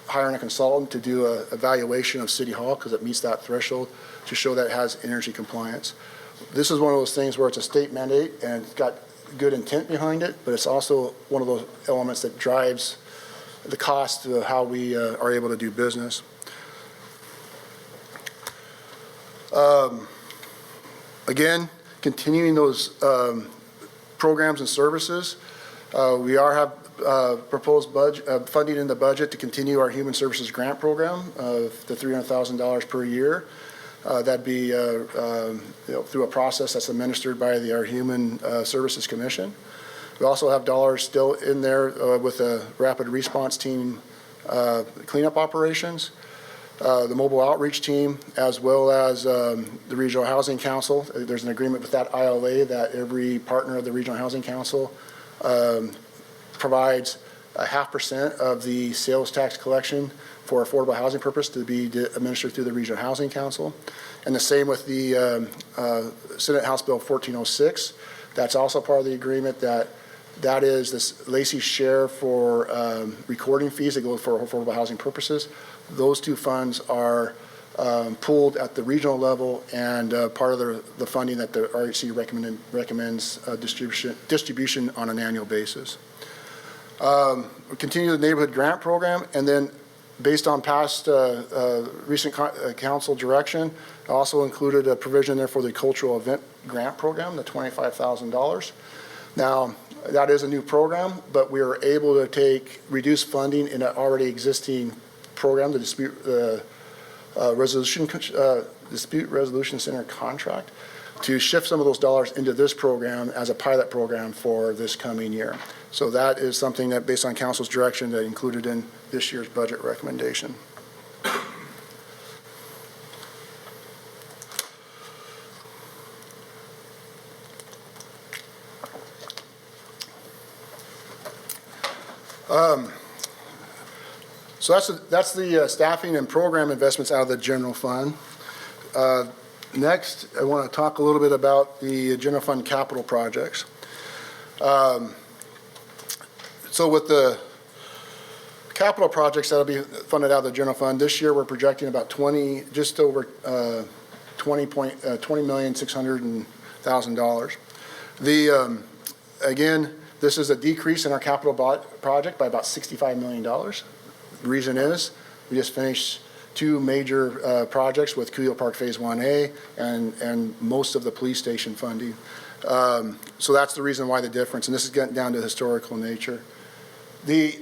hiring a consultant to do an evaluation of City Hall because it meets that threshold to show that it has energy compliance. This is one of those things where it's a state mandate and it's got good intent behind it, but it's also one of those elements that drives the cost of how we are able to do business. Again, continuing those programs and services. We have proposed budget, funding in the budget to continue our Human Services Grant Program of the $300,000 per year. That'd be through a process that's administered by our Human Services Commission. We also have dollars still in there with the Rapid Response Team cleanup operations, the Mobile Outreach Team, as well as the Regional Housing Council. There's an agreement with that ILA that every partner of the Regional Housing Council provides 0.5% of the sales tax collection for affordable housing purpose to be administered through the Regional Housing Council. And the same with the Senate House Bill 1406. That's also part of the agreement that is this Lacey's share for recording fees that go for affordable housing purposes. Those two funds are pooled at the regional level and part of the funding that the RHC recommends distribution on an annual basis. We continue the neighborhood grant program, and then based on past recent council direction, I also included a provision there for the cultural event grant program, the $25,000. Now, that is a new program, but we were able to reduce funding in an already existing program, the Dispute Resolution Center contract, to shift some of those dollars into this program as a pilot program for this coming year. So that is something that, based on council's direction, that included in this year's budget recommendation. So that's the staffing and program investments out of the general fund. Next, I want to talk a little bit about the general fund capital projects. So with the capital projects that'll be funded out of the general fund this year, we're projecting about just over $20,600,000. Again, this is a decrease in our capital project by about $65 million. The reason is we just finished two major projects with Cuyel Park Phase 1A and most of the police station funding. So that's the reason why the difference, and this is getting down to historical nature. The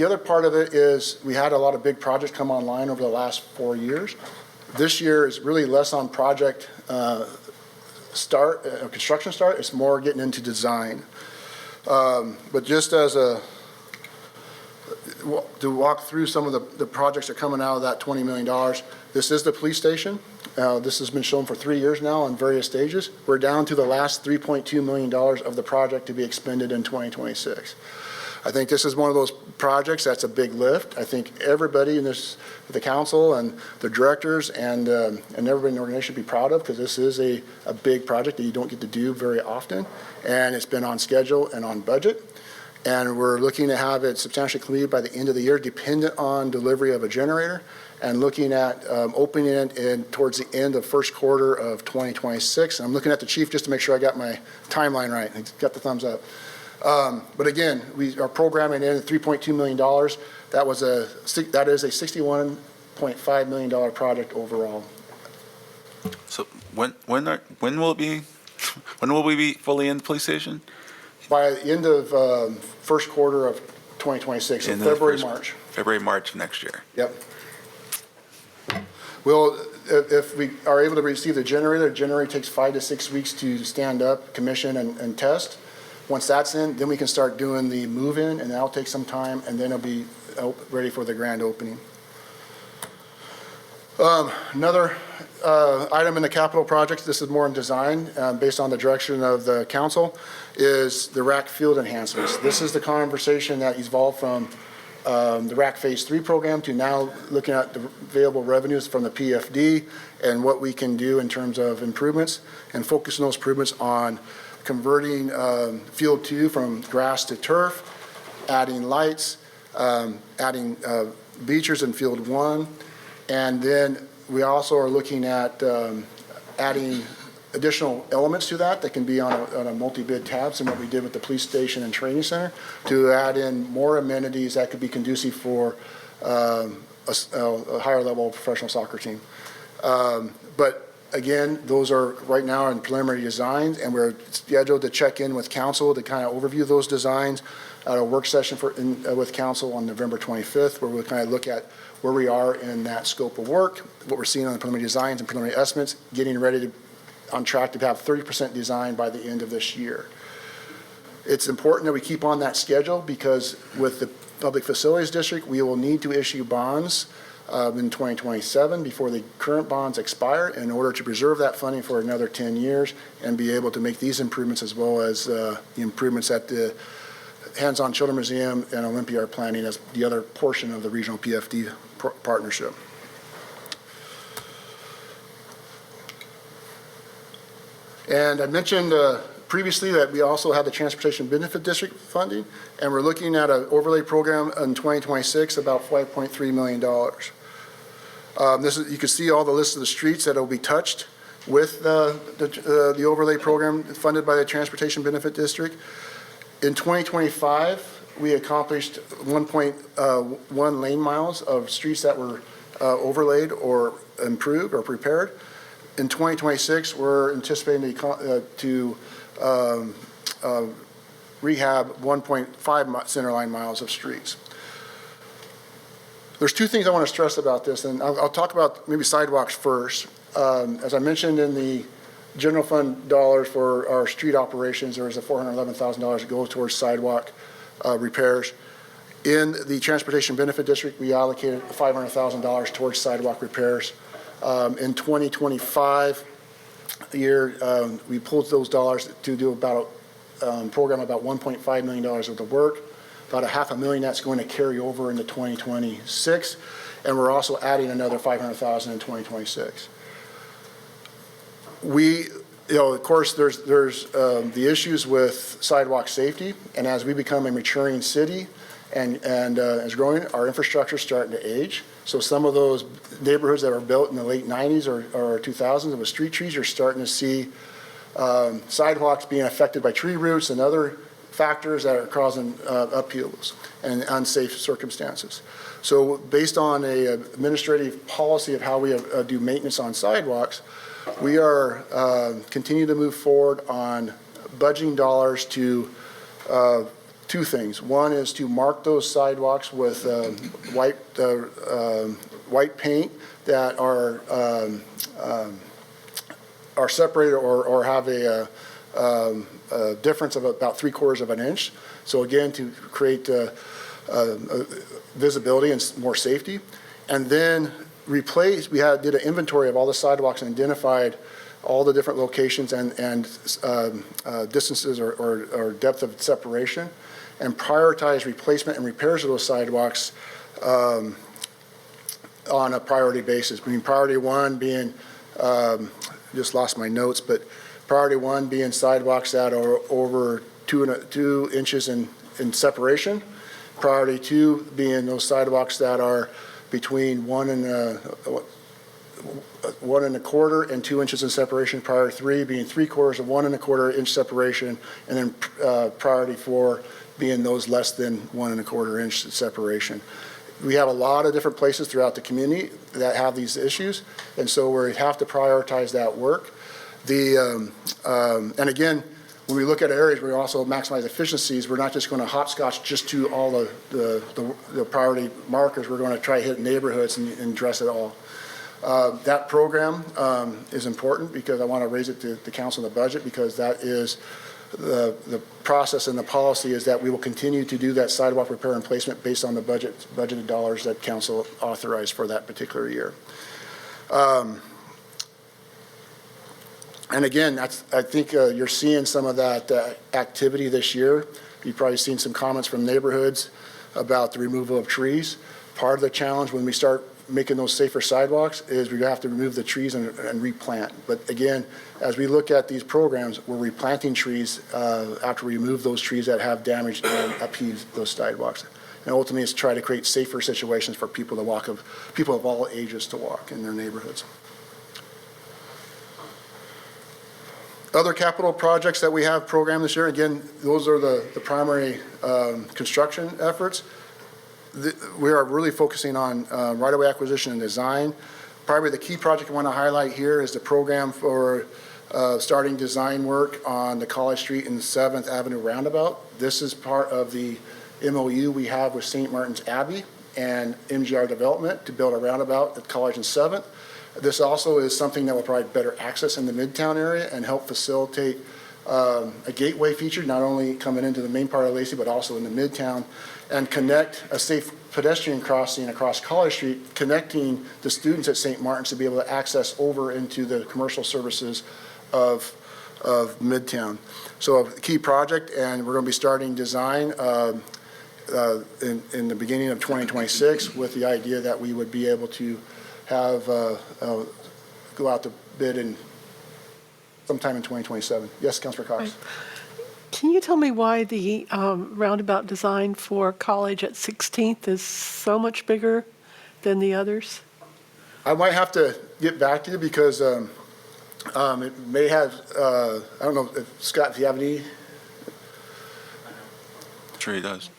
other part of it is we had a lot of big projects come online over the last 4 years. This year is really less on project construction start. It's more getting into design. But just as to walk through some of the projects that are coming out of that $20 million, this is the police station. This has been shown for 3 years now on various stages. We're down to the last $3.2 million of the project to be expended in 2026. I think this is one of those projects that's a big lift. I think everybody in this, the council and the directors and everybody in the organization should be proud of, because this is a big project that you don't get to do very often, and it's been on schedule and on budget. And we're looking to have it substantially completed by the end of the year, dependent on delivery of a generator, and looking at opening it towards the end of first quarter of 2026. And I'm looking at the chief just to make sure I got my timeline right. He's got the thumbs up. But again, we are programming in $3.2 million. That is a $61.5 million project overall. So when will we be fully in the police station? By the end of first quarter of 2026, so February, March. February, March next year. Yep. Well, if we are able to receive the generator takes 5 to 6 weeks to stand up, commission, and test. Once that's in, then we can start doing the move-in, and that'll take some time, and then it'll be ready for the grand opening. Another item in the capital projects, this is more in design, based on the direction of the council, is the rack field enhancements. This is the conversation that evolved from the RAC Phase 3 program to now looking at the available revenues from the PFD and what we can do in terms of improvements and focusing those improvements on converting Field 2 from grass to turf, adding lights, adding bleachers in Field 1, and then we also are looking at adding additional elements to that can be on a multi-bid tabs and what we did with the police station and training center to add in more amenities that could be conducive for a higher level professional soccer team. But again, those are right now in preliminary designs, and we're scheduled to check in with council to kind of overview those designs at a work session with council on November 25th, where we'll kind of look at where we are in that scope of work, what we're seeing on the preliminary designs and preliminary estimates, getting ready to on track to have 30% design by the end of this year. It's important that we keep on that schedule because with the Public Facilities District, we will need to issue bonds in 2027 before the current bonds expire in order to preserve that funding for another 10 years and be able to make these improvements as well as the improvements at the Hands-On Children Museum and Olympia are planning as the other portion of the regional PFD partnership. And I mentioned previously that we also have the Transportation Benefit District funding, and we're looking at an overlay program in 2026, about $5.3 million. You can see all the lists of the streets that will be touched with the overlay program funded by the Transportation Benefit District. In 2025, we accomplished 1.1 lane miles of streets that were overlaid or improved or prepared. In 2026, we're anticipating to rehab 1.5 centerline miles of streets. There's two things I want to stress about this, and I'll talk about maybe sidewalks first. As I mentioned in the general fund dollars for our street operations, there is a $411,000 that goes towards sidewalk repairs. In the Transportation Benefit District, we allocated $500,000 towards sidewalk repairs. In 2025 year, we pulled those dollars to do about program about $1.5 million worth of work. About $500,000 that's going to carry over into 2026, and we're also adding another $500,000 in 2026. Of course, there's the issues with sidewalk safety, and as we become a maturing city and as growing, our infrastructure is starting to age. So some of those neighborhoods that were built in the late 90s or 2000s with street trees, you're starting to see sidewalks being affected by tree roots and other factors that are causing upheavals and unsafe circumstances. So based on a administrative policy of how we do maintenance on sidewalks, we are continuing to move forward on budgeting dollars to two things. One is to mark those sidewalks with white paint that are separated or have a difference of about 3/4 of an inch. So again, to create visibility and more safety. And then replace, did an inventory of all the sidewalks and identified all the different locations and distances or depth of separation, and prioritize replacement and repairs of those sidewalks on a priority basis. Meaning priority one being, just lost my notes, but priority one being sidewalks that are over 2 inches in separation. Priority two being those sidewalks that are between 1 1/4 and 2 inches in separation. Priority three being 3/4 of 1 1/4 inch separation, and then priority four being those less than 1 1/4 inch separation. We have a lot of different places throughout the community that have these issues, and so we have to prioritize that work. And again, when we look at areas where we also maximize efficiencies, we're not just going to hopscotch just to all the priority markers. We're going to try to hit neighborhoods and address it all. That program is important because I want to raise it to the council in the budget, because that is the process and the policy is that we will continue to do that sidewalk repair and placement based on the budgeted dollars that council authorized for that particular year. And again, I think you're seeing some of that activity this year. You've probably seen some comments from neighborhoods about the removal of trees. Part of the challenge when we start making those safer sidewalks is we have to remove the trees and replant. But again, as we look at these programs, we're replanting trees after we remove those trees that have damaged and upheaved those sidewalks. And ultimately, it's try to create safer situations for people to walk, people of all ages to walk in their neighborhoods. Other capital projects that we have programmed this year, again, those are the primary construction efforts. We are really focusing on right-of-way acquisition and design. Probably the key project I want to highlight here is the program for starting design work on the College Street and 7th Avenue roundabout. This is part of the MOU we have with St. Martin's Abbey and MGR Development to build a roundabout at College and 7th. This also is something that will provide better access in the Midtown area and help facilitate a gateway feature, not only coming into the main part of Lacey, but also in the Midtown, and connect a safe pedestrian crossing across College Street, connecting the students at St. Martin's to be able to access over into the commercial services of Midtown. So a key project, and we're going to be starting design in the beginning of 2026 with the idea that we would be able to have go out to bid in sometime in 2027. Yes, Councilor Cox. Right. Can you tell me why the roundabout design for College at 16th is so much bigger than the others? I might have to get back to you because it may have, I don't know, if Scott, if you have any. Sure he does.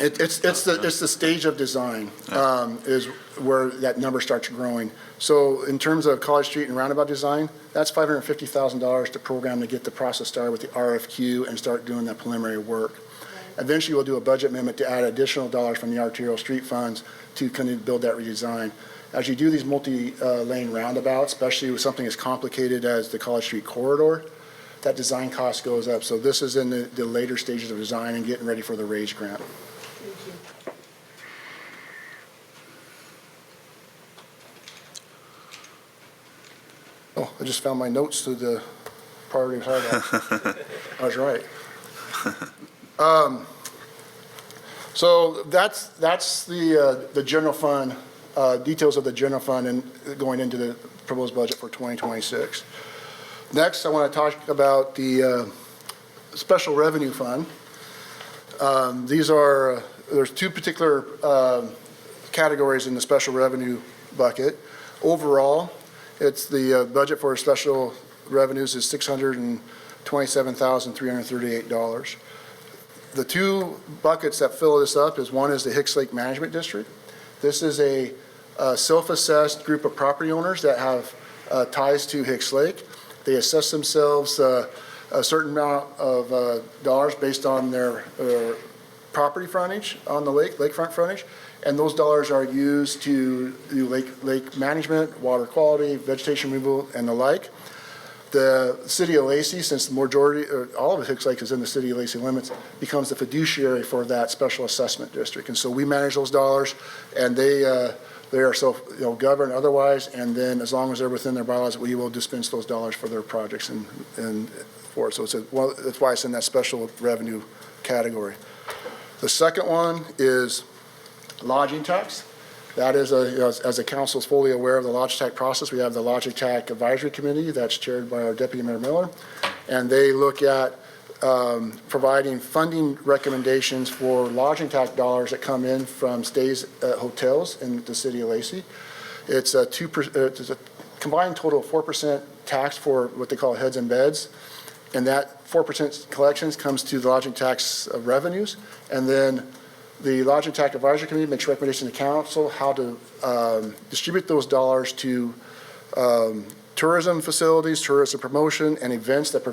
It's the stage of design is where that number starts growing. So in terms of College Street and roundabout design, that's $550,000 to program to get the process started with the RFQ and start doing that preliminary work. Eventually, we'll do a budget amendment to add additional dollars from the arterial street funds to kind of build that redesign. As you do these multi-lane roundabouts, especially with something as complicated as the College Street corridor, that design cost goes up. So this is in the later stages of design and getting ready for the RAISE grant. Oh, I just found my notes to the priority highlight. I was right. So that's the general fund, details of the general fund and going into the proposed budget for 2026. Next, I want to talk about the special revenue fund. There's two particular categories in the special revenue bucket. Overall, it's the budget for special revenues is $627,338. The two buckets that fill this up is one is the Hicks Lake Management District. This is a self-assessed group of property owners that have ties to Hicks Lake. They assess themselves a certain amount of dollars based on their property frontage on the lakefront frontage, and those dollars are used to do lake management, water quality, vegetation removal, and the like. The city of Lacey, since the majority, or all of Hicks Lake is in the city of Lacey limits, becomes the fiduciary for that special assessment district. And so we manage those dollars, and they are governed otherwise, and then as long as they're within their bylaws, we will dispense those dollars for their projects and for it. So that's why it's in that special revenue category. The second one is lodging tax. That is, as the council is fully aware of the lodging tax process, we have the lodging tax advisory committee that's chaired by our Deputy Mayor Miller, and they look at providing funding recommendations for lodging tax dollars that come in from stays at hotels in the city of Lacey. It's a combined total of 4% tax for what they call heads and beds, and that 4% collections comes to the lodging tax revenues, and then the Lodging Tax Advisory Committee makes recommendations to council how to distribute those dollars to tourism facilities, tourism promotion, and events that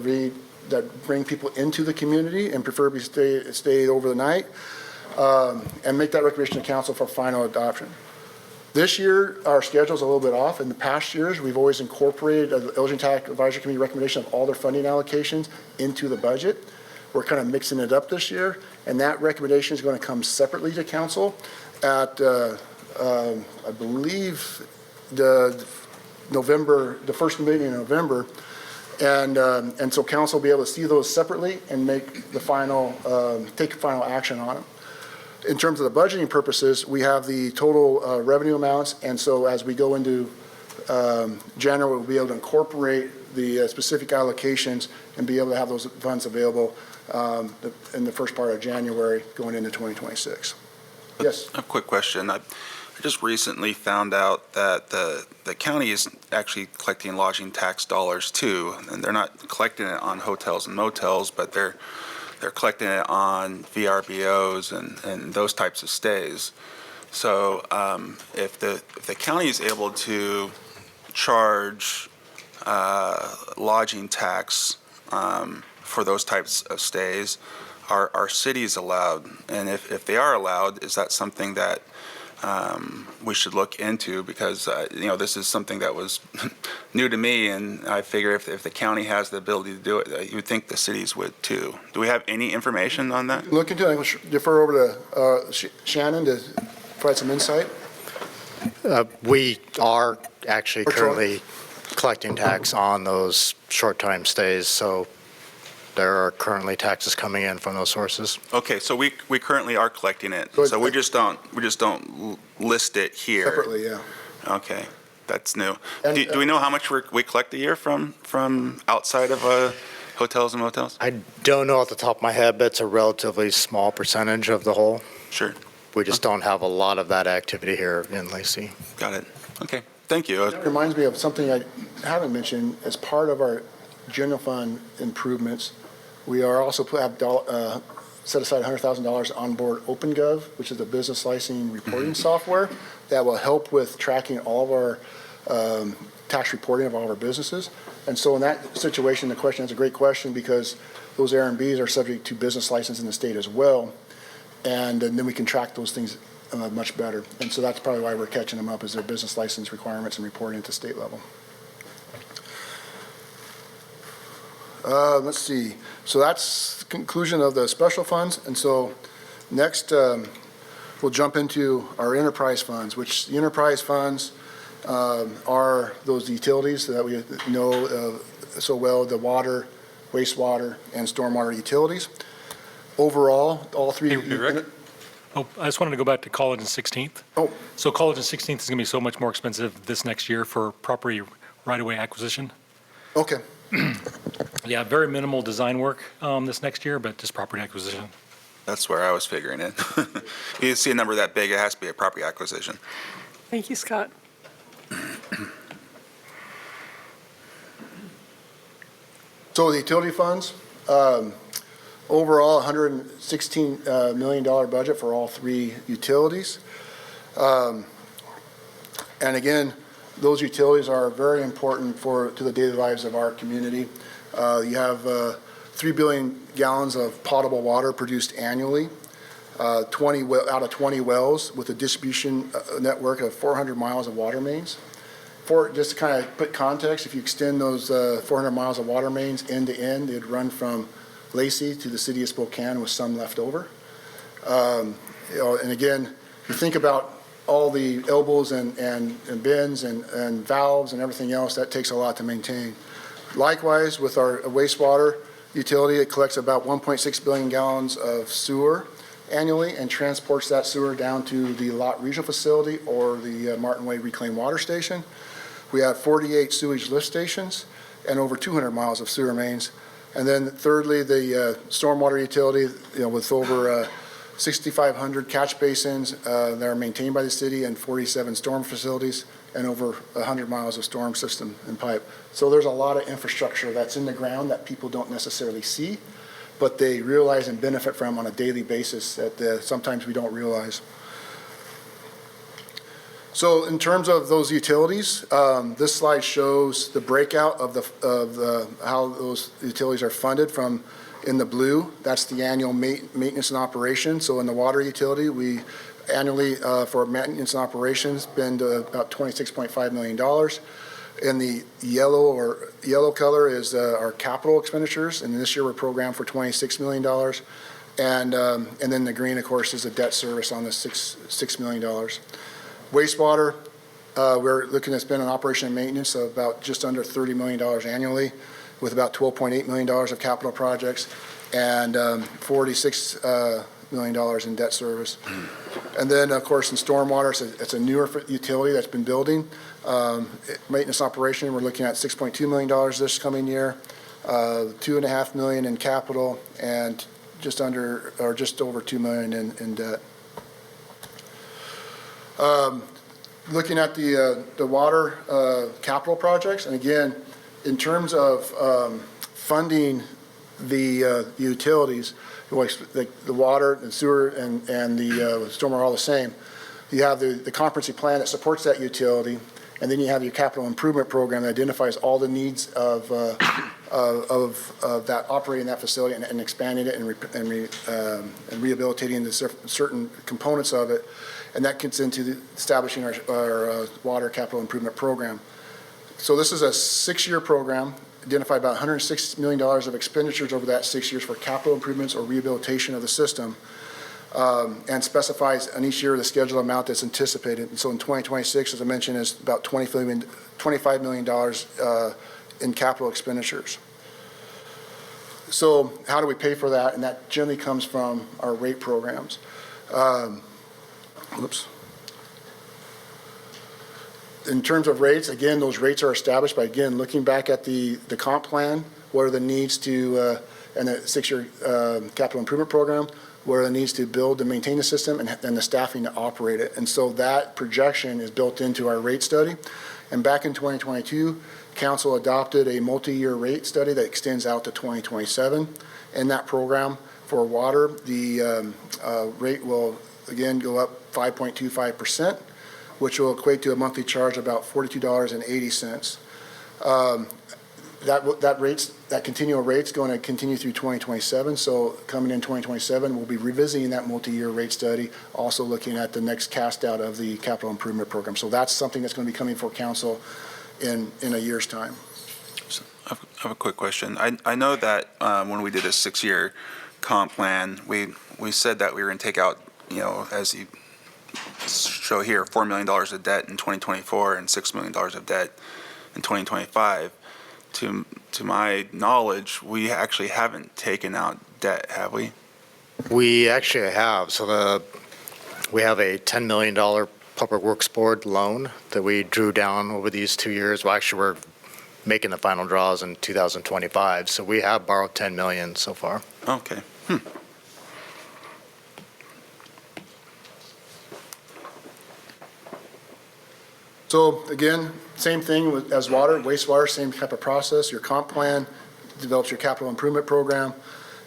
bring people into the community and preferably stay over the night, and make that recommendation to council for final adoption. This year, our schedule's a little bit off. In the past years, we've always incorporated the Lodging Tax Advisory Committee recommendation of all their funding allocations into the budget. We're kind of mixing it up this year, and that recommendation is going to come separately to council at, I believe, the first meeting in November, and so council will be able to see those separately and make the final, take final action on them. in terms of the budgeting purposes, we have the total revenue amounts, and so as we go into January, we'll be able to incorporate the specific allocations and be able to have those funds available in the first part of January going into 2026. Yes? A quick question. I just recently found out that the county is actually collecting lodging tax dollars too, and they're not collecting it on hotels and motels, but they're collecting it on VRBOs and those types of stays. So if the county is able to charge lodging tax for those types of stays, are cities allowed? And if they are allowed, is that something that we should look into? Because, this is something that was new to me, and I figure if the county has the ability to do it, you would think the cities would too. Do we have any information on that? Look into it. I'll defer over to Shannon to provide some insight. We are actually Or Troy. currently collecting tax on those short-time stays, so there are currently taxes coming in from those sources. Okay, so we currently are collecting it, Good. so we just don't list it here. Separately, yeah. Okay, that's new. And, Do we know how much we collect a year from outside of hotels and motels? I don't know off the top of my head, but it's a relatively small percentage of the whole. Sure, We just don't have a lot of that activity here in Lacey. got it. Okay, thank you. It reminds me of something I haven't mentioned. As part of our general fund improvements, we are also set aside $100,000 on board OpenGov, which is the business licensing reporting software that will help with tracking all of our tax reporting of all of our businesses. And so in that situation, the question is a great question because those Airbnbs are subject to business license in the state as well. And then we can track those things much better. And so that's probably why we're catching them up, is their business license requirements and reporting at the state level. Let's see. So that's the conclusion of the special funds. And so next, we'll jump into our enterprise funds, which the enterprise funds are those utilities that we know so well, the water, wastewater, and stormwater utilities. Overall, all three. Hey, Rick? Oh, I just wanted to go back to College and 16th. Oh. So College and 16th is going to be so much more expensive this next year for property right-of-way acquisition. Okay. Yeah, very minimal design work this next year, but just property acquisition. That's where I was figuring it. You see a number that big, it has to be a property acquisition. Thank you, Scott. So the utility funds, overall, $116 million budget for all three utilities. And again, those utilities are very important to the daily lives of our community. You have 3 billion gallons of potable water produced annually, 20 out of 20 wells with a distribution network of 400 miles of water mains. Just to kind of put context, if you extend those 400 miles of water mains end to end, they'd run from Lacey to the city of Spokane with some left over. And again, you think about all the elbows and bends and valves and everything else, that takes a lot to maintain. Likewise, with our wastewater utility, it collects about 1.6 billion gallons of sewer annually and transports that sewer down to the Lott Regional Facility or the Martin Way Reclaimed Water Station. We have 48 sewage lift stations and over 200 miles of sewer mains. And then thirdly, the stormwater utility, with over 6,500 catch basins that are maintained by the city and 47 storm facilities and over 100 miles of storm system and pipe. So there's a lot of infrastructure that's in the ground that people don't necessarily see, but they realize and benefit from on a daily basis that sometimes we don't realize. So in terms of those utilities, this slide shows the breakout of how those utilities are funded from. In the blue, that's the annual maintenance and operation. So in the water utility, we annually, for maintenance and operations, spend about $26.5 million. In the yellow color is our capital expenditures, and this year we're programmed for $26 million. And then the green, of course, is the debt service on the $6 million. Wastewater, we're looking to spend on operation and maintenance of about just under $30 million annually, with about $12.8 million of capital projects and $46 million in debt service. And then, of course, in stormwater, it's a newer utility that's been building. Maintenance operation, we're looking at $6.2 million this coming year, $2.5 million in capital, and just over $2 million in debt. Looking at the water capital projects, and again, in terms of funding the utilities, like the water and sewer and the stormwater are all the same. You have the comprehensive plan that supports that utility, and then you have your capital improvement program that identifies all the needs of that operating that facility and expanding it and rehabilitating the certain components of it, and that gets into establishing our water capital improvement program. So this is a 6-year program, identified about $106 million of expenditures over that 6 years for capital improvements or rehabilitation of the system, and specifies on each year the scheduled amount that's anticipated. And so in 2026, as I mentioned, is about $25 million in capital expenditures. So how do we pay for that? And that generally comes from our rate programs. In terms of rates, again, those rates are established by, again, looking back at the comp plan, what are the needs to, and the 6-year capital improvement program, what are the needs to build and maintain the system, and the staffing to operate it. And so that projection is built into our rate study. And back in 2022, Council adopted a multi-year rate study that extends out to 2027. In that program for water, the rate will, again, go up 5.25%. Which will equate to a monthly charge of about $42.80. That continual rate's going to continue through 2027. So coming in 2027, we'll be revisiting that multi-year rate study, also looking at the next cast out of the capital improvement program. So that's something that's going to be coming for council in a year's time. So I have a quick question. I know that when we did a 6-year comp plan, we said that we were going to take out, as you show here, $4 million of debt in 2024 and $6 million of debt in 2025. To my knowledge, we actually haven't taken out debt, have we? We actually have. So we have a $10 million Public Works Board loan that we drew down over these 2 years. Well, actually, we're making the final draws in 2025. So we have borrowed $10 million so far. Okay. So again, same thing as water, wastewater, same type of process. Your comp plan develops your capital improvement program,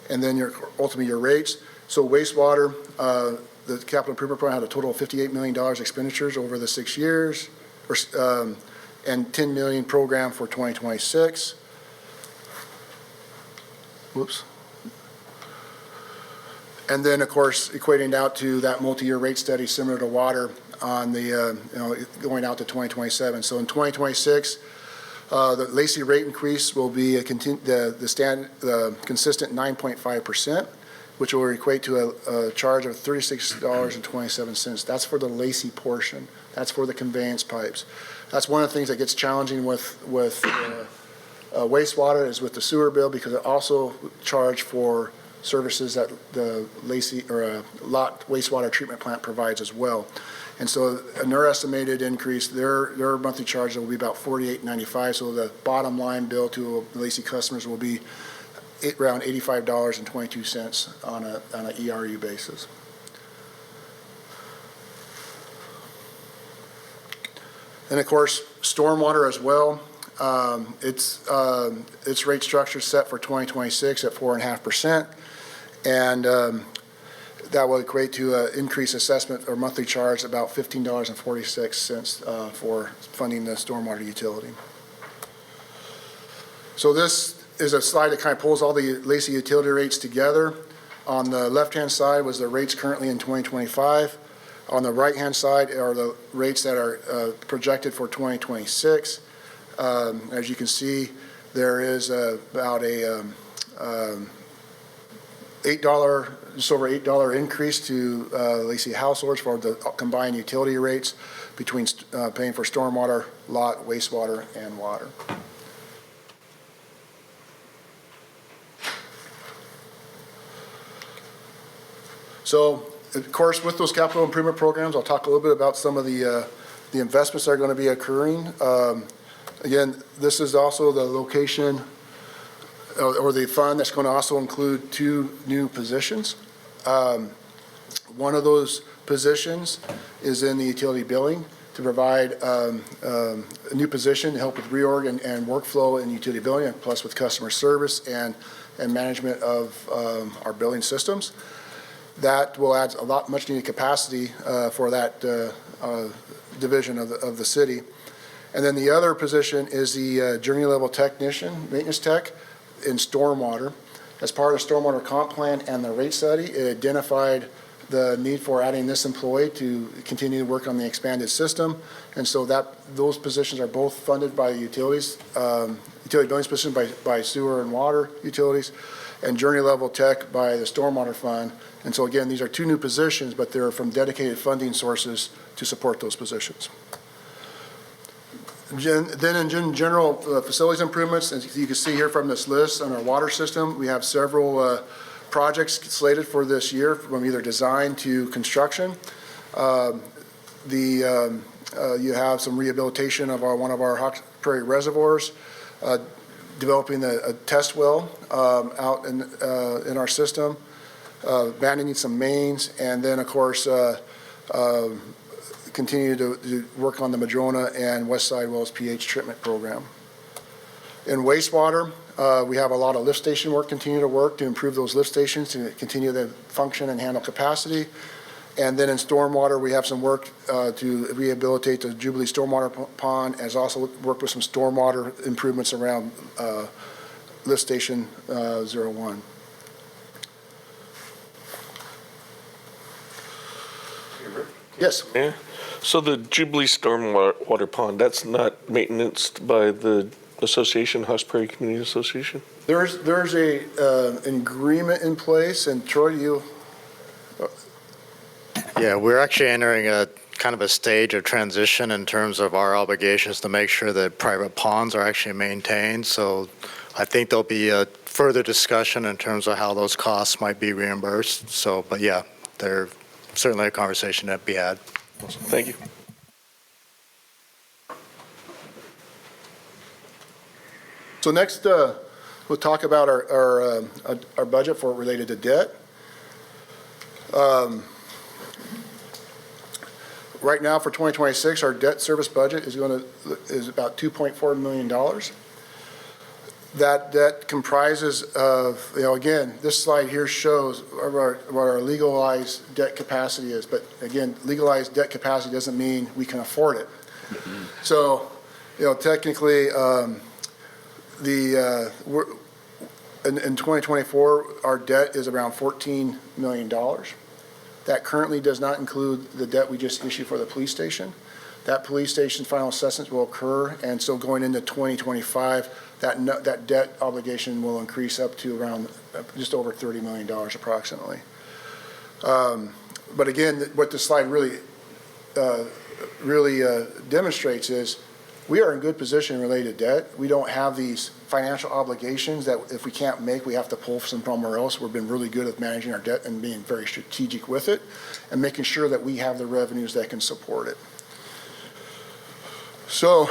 and then ultimately your rates. So wastewater, the capital improvement program had a total of $58 million expenditures over the 6 years, and $10 million program for 2026. Whoops. And then, of course, equating out to that multi-year rate study similar to water on the, going out to 2027. So in 2026, the Lacey rate increase will be the consistent 9.5%, which will equate to a charge of $36.27. That's for the Lacey portion. That's for the conveyance pipes. That's one of the things that gets challenging with wastewater is with the sewer bill, because it also charged for services that the Lacey or Lot wastewater treatment plant provides as well. And so in their estimated increase, their monthly charge will be about $48.95. So the bottom line bill to Lacey customers will be around $85.22 on an ERU basis. And of course, stormwater as well. Its rate structure is set for 2026 at 4.5%, and that will equate to an increased assessment or monthly charge about $15.46 for funding the stormwater utility. So this is a slide that kind of pulls all the Lacey utility rates together. On the left-hand side was the rates currently in 2025. On the right-hand side are the rates that are projected for 2026. As you can see, there is about a just over $8 increase to Lacey households for the combined utility rates between paying for stormwater, lot, wastewater, and water. So, of course, with those capital improvement programs, I'll talk a little bit about some of the investments that are going to be occurring. Again, this is also the location or the fund that's going to also include 2 new positions. One of those positions is in the utility billing to provide a new position to help with reorg and workflow in utility billing, plus with customer service and management of our billing systems. That will add a lot, much needed capacity for that division of the city. And then the other position is the journey level technician, maintenance tech in stormwater. As part of the stormwater comp plan and the rate study, it identified the need for adding this employee to continue to work on the expanded system. And so those positions are both funded by the utilities, utility billing position by sewer and water utilities, and journey level tech by the stormwater fund. And so again, these are 2 new positions, but they're from dedicated funding sources to support those positions. Then in general, facilities improvements, as you can see here from this list on our water system, we have several projects slated for this year from either design to construction. You have some rehabilitation of one of our Hawks Prairie reservoirs, developing a test well out in our system, abandoning some mains, and then of course continue to work on the Madrona and West Side Wells pH treatment program. In wastewater, we have a lot of lift station work, continue to work to improve those lift stations to continue to function and handle capacity. And then in stormwater, we have some work to rehabilitate the Jubilee Stormwater Pond, as also worked with some stormwater improvements around lift station 01. Yes. Yeah. So the Jubilee Stormwater Pond, that's not maintained by the association, Hawks Prairie Community Association? There's an agreement in place, and Troy, you. Yeah, we're actually entering a kind of a stage of transition in terms of our obligations to make sure that private ponds are actually maintained. So I think there'll be a further discussion in terms of how those costs might be reimbursed. So, but yeah, there's certainly a conversation to be had. Awesome. Thank you. So next, we'll talk about our budget for related to debt. Right now for 2026, our debt service budget is about $2.4 million. That debt comprises of, again, this slide here shows what our legalized debt capacity is. But again, legalized debt capacity doesn't mean we can afford it. Mm-hmm. So, technically, in 2024, our debt is around $14 million. That currently does not include the debt we just issued for the police station. That police station final assessment will occur, and so going into 2025, that debt obligation will increase up to around just over $30 million approximately. But again, what this slide really demonstrates is we are in good position related to debt. We don't have these financial obligations that if we can't make, we have to pull from somewhere else. We've been really good at managing our debt and being very strategic with it and making sure that we have the revenues that can support it. So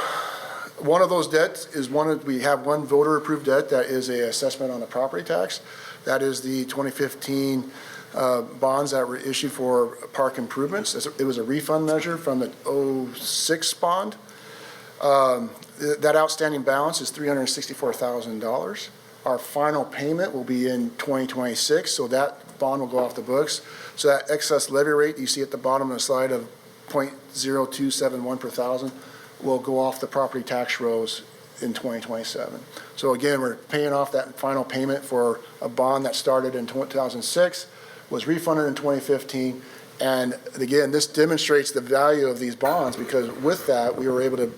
one of those debts is we have one voter approved debt that is an assessment on the property tax. That is the 2015 bonds that were issued for park improvements. It was a refund measure from the 06 bond. That outstanding balance is $364,000. Our final payment will be in 2026, so that bond will go off the books. So that excess levy rate you see at the bottom of the slide of 0.0271 per thousand will go off the property tax rolls in 2027. So again, we're paying off that final payment for a bond that started in 2006, was refunded in 2015, and again, this demonstrates the value of these bonds because with that, we were able to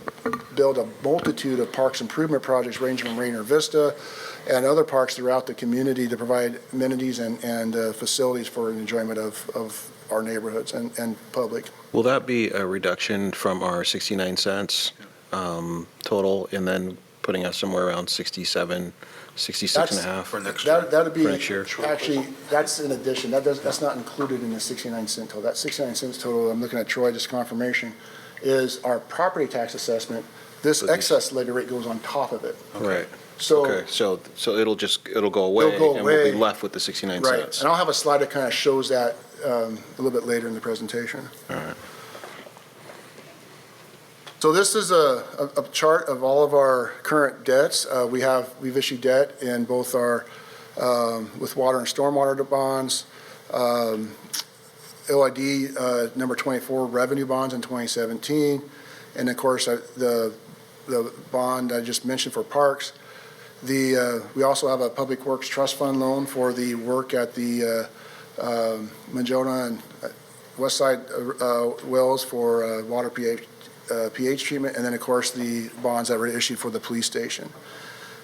build a multitude of parks improvement projects ranging from Rainier Vista and other parks throughout the community to provide amenities and facilities for the enjoyment of our neighborhoods and public. Will that be a reduction from our 69 cents total? And then putting us somewhere around 67, 66 and a half. For next year. That'd be, For next year. actually, that's in addition, that's not included in the 69 cent total. That 69 cents total, I'm looking at Troy, just confirmation, is our property tax assessment. This So these- excess levy rate goes on top of it. Right. So, Okay, so it'll go away. go And we'll be away. left with the 69 right, cents. and I'll have a slide that kind of shows that a little bit later in the presentation. All right. So this is a chart of all of our current debts. We've issued debt in both our, with water and stormwater bonds, OID number 24 revenue bonds in 2017, and of course, the bond I just mentioned for parks. We also have a Public Works Trust Fund loan for the work at the Manjona and West Side wells for water pH treatment, and then, of course, the bonds that were issued for the police station.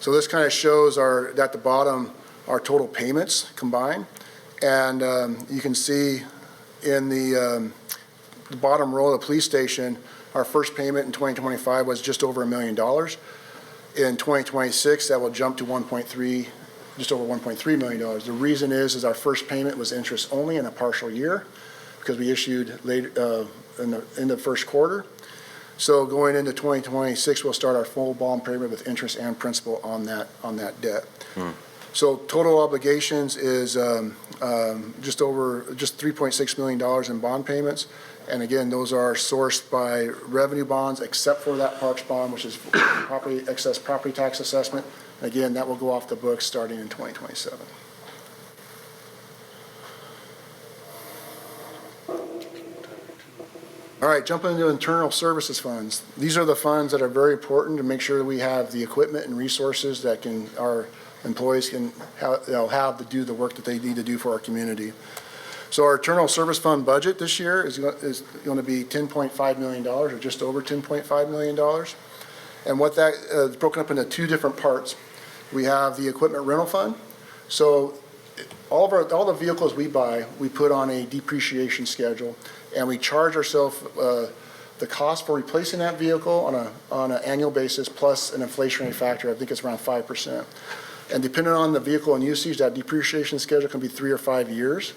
So this kind of shows at the bottom, our total payments combined. And you can see in the bottom row of the police station, our first payment in 2025 was just over $1 million. In 2026, that will jump to just over $1.3 million. The reason is our first payment was interest only in a partial year because we issued later in the first quarter. So going into 2026, we'll start our full bond payment with interest and principal on that debt. So total obligations is just $3.6 million in bond payments. And again, those are sourced by revenue bonds, except for that parks bond, which is excess property tax assessment. Again, that will go off the books starting in 2027. All right, jumping into internal services funds. These are the funds that are very important to make sure that we have the equipment and resources that our employees can have to do the work that they need to do for our community. So our internal service fund budget this year is going to be $10.5 million, or just over $10.5 million. And what that is broken up into two different parts. We have the equipment rental fund. So all the vehicles we buy, we put on a depreciation schedule, and we charge ourselves the cost for replacing that vehicle on an annual basis plus an inflationary factor. I think it's around 5%. And depending on the vehicle and usage, that depreciation schedule can be 3 or 5 years.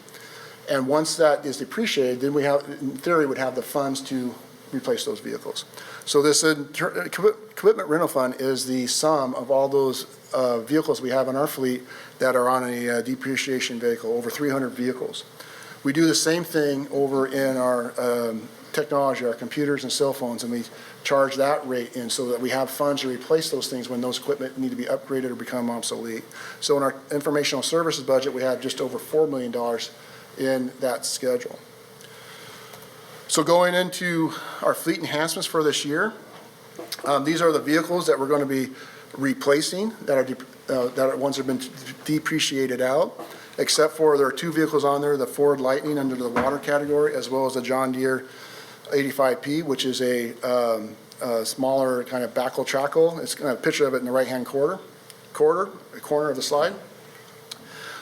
And once that is depreciated, then we have, in theory, would have the funds to replace those vehicles. So this equipment rental fund is the sum of all those vehicles we have in our fleet that are on a depreciation vehicle, over 300 vehicles. We do the same thing over in our technology, our computers and cell phones, and we charge that rate in so that we have funds to replace those things when those equipment need to be upgraded or become obsolete. So in our informational services budget, we have just over $4 million in that schedule. So going into our fleet enhancements for this year, these are the vehicles that we're going to be replacing that are ones that have been depreciated out, except for there are 2 vehicles on there, the Ford Lightning under the water category, as well as the John Deere 85P, which is a smaller kind of backhoe trackle. It's got a picture of it in the right-hand corner of the slide.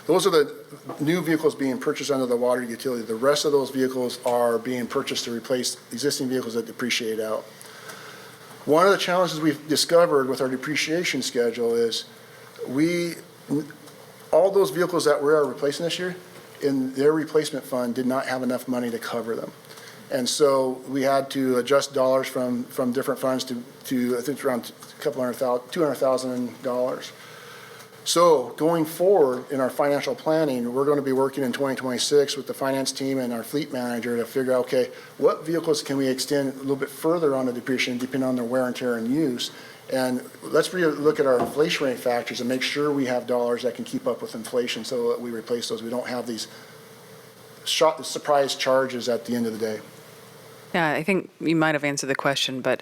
Those are the new vehicles being purchased under the water utility. The rest of those vehicles are being purchased to replace existing vehicles that depreciate out. One of the challenges we've discovered with our depreciation schedule is all those vehicles that we are replacing this year, in their replacement fund, did not have enough money to cover them. And so we had to adjust dollars from different funds to I think around $200,000. So going forward in our financial planning, we're going to be working in 2026 with the finance team and our fleet manager to figure out, okay, what vehicles can we extend a little bit further on the depreciation depending on their wear and tear and use. And let's really look at our inflationary factors and make sure we have dollars that can keep up with inflation so that we replace those. We don't have these surprise charges at the end of the day. Yeah, I think you might have answered the question, but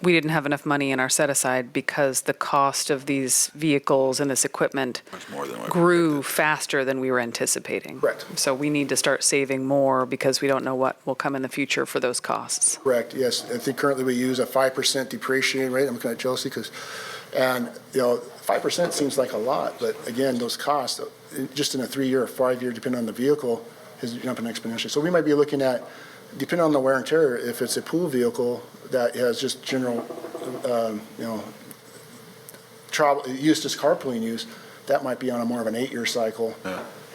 we didn't have enough money in our set aside because the cost of these vehicles and this equipment Much more than what we grew predicted. faster than we were anticipating. Correct. So we need to start saving more because we don't know what will come in the future for those costs. Correct, yes. I think currently we use a 5% depreciation rate. I'm looking at Chelsea and 5% seems like a lot, but again, those costs, just in a 3-year or 5-year, depending on the vehicle, is jumping exponentially. So we might be looking at, depending on the wear and tear, if it's a pool vehicle that has just general, travel, use, just carpooling use, that might be on a more of an 8-year cycle.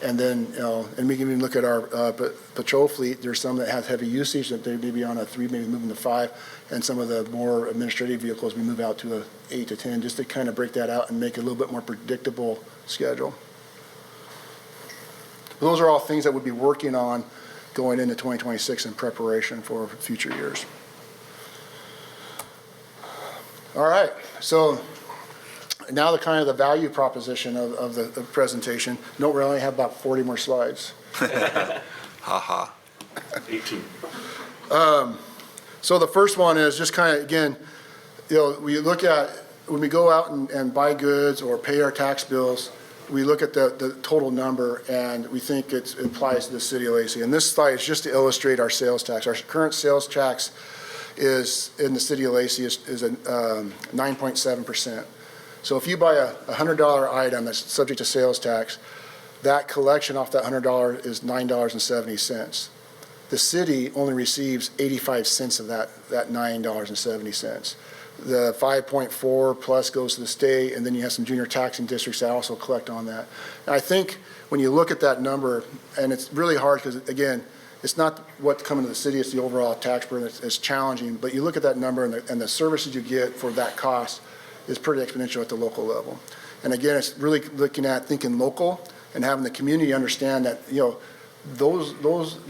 And then, and we can even look at our patrol fleet. There's some that have heavy usage that they may be on a 3, maybe moving to 5. And some of the more administrative vehicles, we move out to a 8 to 10, just to kind of break that out and make it a little bit more predictable schedule. Those are all things that we'll be working on going into 2026 in preparation for future years. All right, so now the kind of the value proposition of the presentation. Note we only have about 40 more slides. Ha 18. So the first one is just kind of, again, we look at, when we go out and buy goods or pay our tax bills, we look at the total number and we think it applies to the city of Lacey. And this slide is just to illustrate our sales tax. Our current sales tax is in the city of Lacey is a 9.7%. So if you buy a $100 item that's subject to sales tax, that collection off that $100 is $9.70. The city only receives 85 cents of that $9.70. The 5.4 plus goes to the state, and then you have some junior taxing districts that also collect on that. And I think when you look at that number, and it's really hard because, again, it's not what's coming to the city, it's the overall tax burden it's challenging, but you look at that number and the services you get for that cost is pretty exponential at the local level. And again, it's really looking at thinking local and having the community understand that, those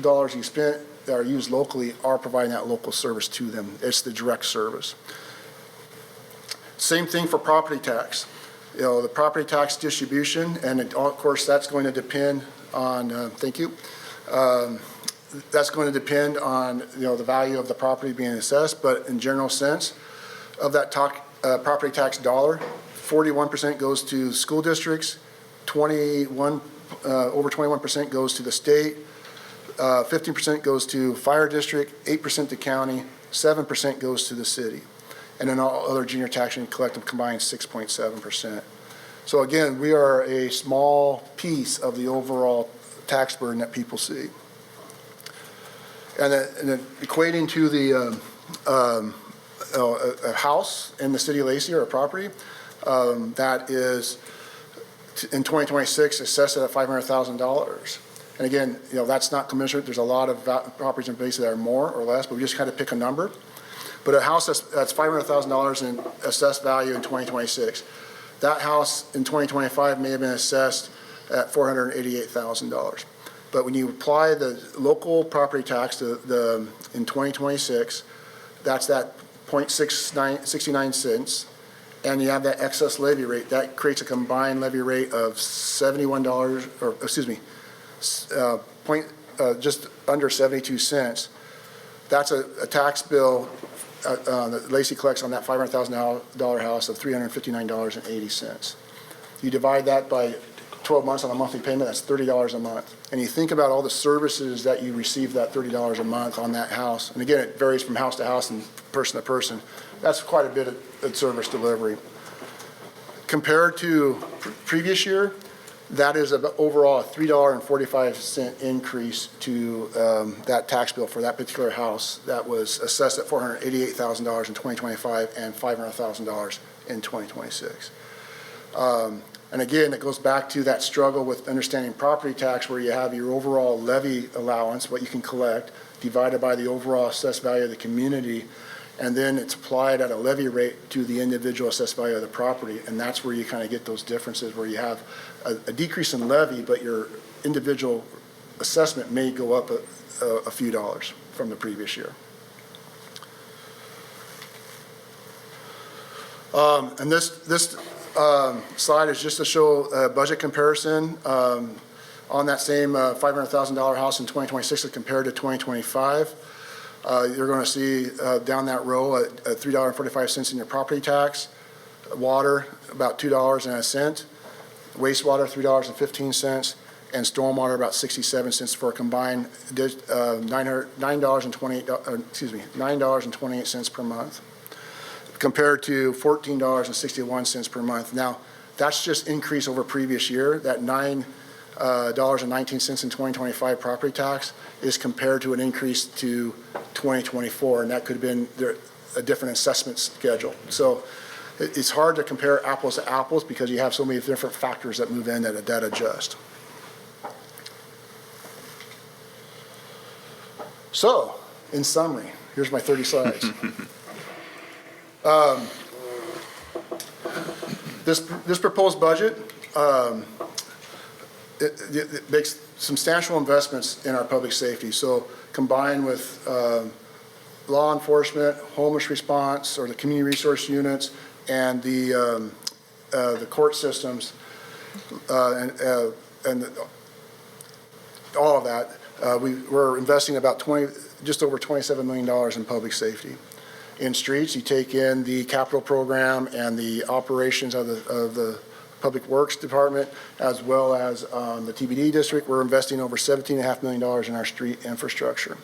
dollars you spent that are used locally are providing that local service to them. It's the direct service. Same thing for property tax. The property tax distribution, and of course that's going to depend on, thank you. That's going to depend on, the value of the property being assessed, but in general sense of that property tax dollar, 41% goes to school districts, over 21% goes to the state, 15% goes to fire district, 8% to county, 7% goes to the city. And then all other junior tax and collective combined 6.7%. So again, we are a small piece of the overall tax burden that people see. And then equating to the a house in the city of Lacey or a property that is in 2026 assessed at $500,000. And again, that's not commensurate. There's a lot of properties in Lacey that are more or less, but we just kind of pick a number. But a house that's $500,000 in assessed value in 2026, that house in 2025 may have been assessed at $488,000. But when you apply the local property tax to in 2026, that's that 0.69 cents, and you have that excess levy rate, that creates a combined levy rate of $71, or excuse me, just under 72 cents. That's a tax bill that Lacey collects on that $500,000 house of $359.80. You divide that by 12 months on a monthly payment, that's $30 a month. And you think about all the services that you receive that $30 a month on that house. And again, it varies from house to house and person to person. That's quite a bit of service delivery. Compared to previous year, that is overall a $3.45 increase to that tax bill for that particular house that was assessed at $488,000 in 2025 and $500,000 in 2026. And again, it goes back to that struggle with understanding property tax, where you have your overall levy allowance, what you can collect, divided by the overall assessed value of the community, and then it's applied at a levy rate to the individual assessed value of the property. And that's where you kind of get those differences, where you have a decrease in levy, but your individual assessment may go up a few dollars from the previous year. And this slide is just to show a budget comparison on that same $500,000 house in 2026 as compared to 2025. You're going to see down that row at $3.45 in your property tax, water about $2.01, wastewater $3.15, and stormwater about 67 cents for a combined $9.28 per month, compared to $14.61 per month. Now, that's just increase over previous year. That $9.19 in 2025 property tax is compared to an increase to 2024, and that could have been a different assessment schedule. So it's hard to compare apples to apples because you have so many different factors that move in that adjust. So, in summary, here's my 30 slides. This proposed budget, it makes substantial investments in our public safety. So combined with law enforcement, homeless response, or the community resource units, and the court systems, and all of that, we're investing about just over $27 million in public safety. In streets, you take in the capital program and the operations of the Public Works Department, as well as the TBD district. We're investing over $17.5 million in our street infrastructure.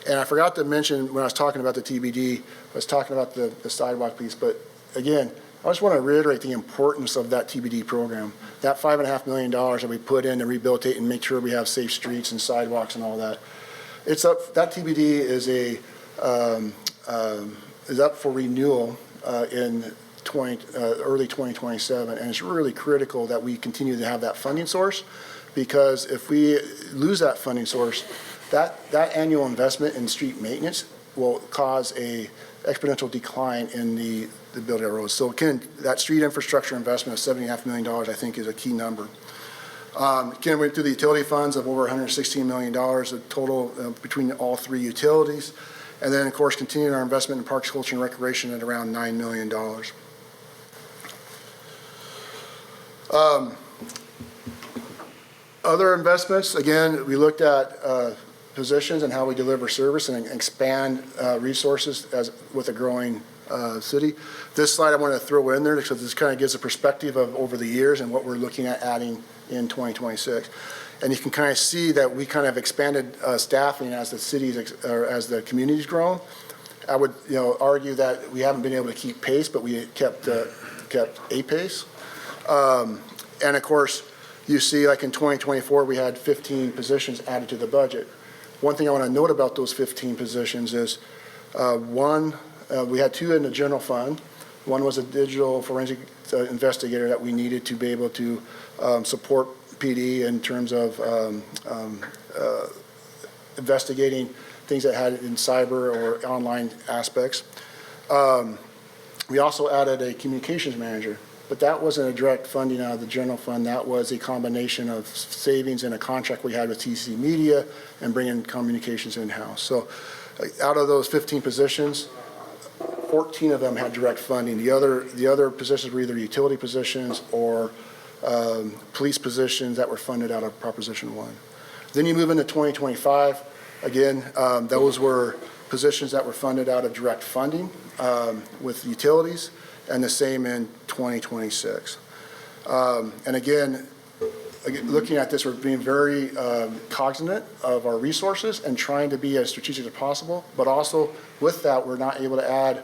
And I forgot to mention when I was talking about the TBD, I was talking about the sidewalk piece, but again, I just want to reiterate the importance of that TBD program. That $5.5 million that we put in to rehabilitate and make sure we have safe streets and sidewalks and all that, that TBD is up for renewal in early 2027, and it's really critical that we continue to have that funding source, because if we lose that funding source, that annual investment in street maintenance will cause a exponential decline in the building of roads. So again, that street infrastructure investment of $70.5 million, I think, is a key number. Again, we went through the utility funds of over $116 million, a total between all three utilities. And then, of course, continuing our investment in parks, culture, and recreation at around $9 million. Other investments, again, we looked at positions and how we deliver service and expand resources with a growing city. This slide I want to throw in there because this kind of gives a perspective of over the years and what we're looking at adding in 2026. And you can kind of see that we kind of expanded staffing as the cities or as the communities grown. I would argue that we haven't been able to keep pace, but we kept a pace. And of course, you see like in 2024, we had 15 positions added to the budget. One thing I want to note about those 15 positions is we had 2 in the general fund. One was a digital forensic investigator that we needed to be able to support PD in terms of investigating things that had in cyber or online aspects. We also added a communications manager, but that wasn't a direct funding out of the general fund. That was a combination of savings and a contract we had with TC Media and bringing communications in-house. So out of those 15 positions, 14 of them had direct funding. The other positions were either utility positions or police positions that were funded out of Proposition 1. Then you move into 2025. Again, those were positions that were funded out of direct funding with utilities, and the same in 2026. And again, looking at this, we're being very cognizant of our resources and trying to be as strategic as possible, but also with that, we're not able to add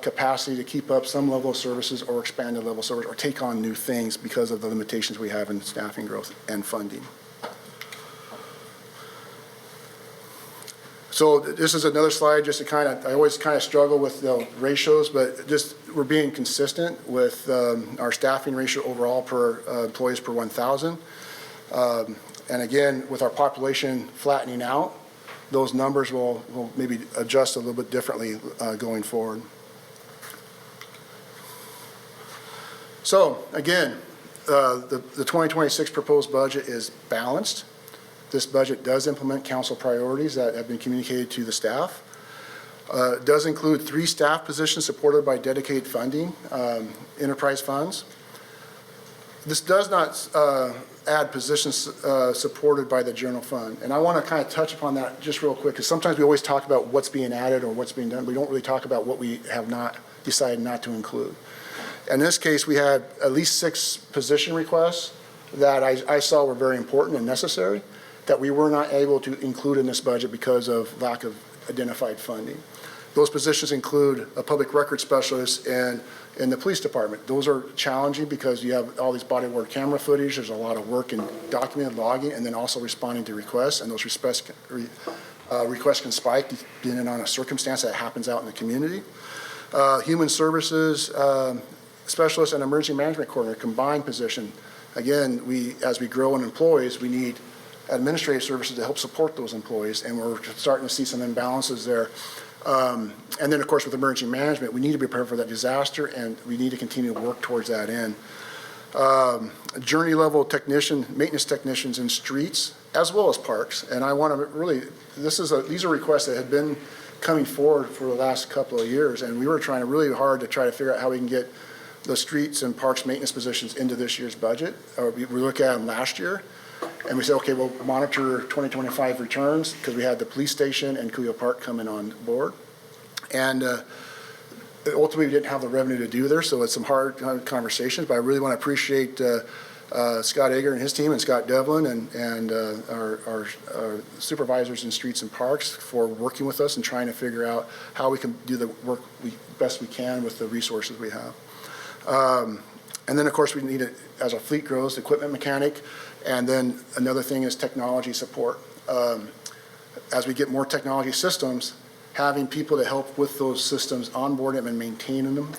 capacity to keep up some level of services or expand the level of service or take on new things because of the limitations we have in staffing growth and funding. So this is another slide just to I always kind of struggle with the ratios, but just we're being consistent with our staffing ratio overall per employees per 1,000. And again, with our population flattening out, those numbers will maybe adjust a little bit differently going forward. So again, the 2026 proposed budget is balanced. This budget does implement council priorities that have been communicated to the staff. It does include 3 staff positions supported by dedicated funding, enterprise funds. This does not add positions supported by the general fund. And I want to kind of touch upon that just real quick, because sometimes we always talk about what's being added or what's being done. We don't really talk about what we have not decided not to include. In this case, we had at least 6 position requests that I saw were very important and necessary that we were not able to include in this budget because of lack of identified funding. Those positions include a public record specialist and in the police department. Those are challenging because you have all these body-worn camera footage. There's a lot of work in documented logging and then also responding to requests, and those requests can spike depending on a circumstance that happens out in the community. Human Services Specialist and Emergency Management Coordinator, combined position. Again, as we grow in employees, we need administrative services to help support those employees, and we're starting to see some imbalances there. And then, of course, with emergency management, we need to be prepared for that disaster, and we need to continue to work towards that end. Journey level maintenance technicians in streets, as well as parks. And I want to really, these are requests that have been coming forward for the last couple of years, and we were trying really hard to try to figure out how we can get the streets and parks maintenance positions into this year's budget. We looked at them last year, and we said, okay, we'll monitor 2025 returns, because we had the police station and Cuyah Park coming on board. And ultimately, we didn't have the revenue to do there, so it's some hard conversations, but I really want to appreciate Scott Ager and his team, and Scott Devlin, and our supervisors in streets and parks for working with us and trying to figure out how we can do the work best we can with the resources we have. And then, of course, we need it, as our fleet grows, equipment mechanic, and then another thing is technology support. As we get more technology systems, having people to help with those systems, onboard them and maintaining them.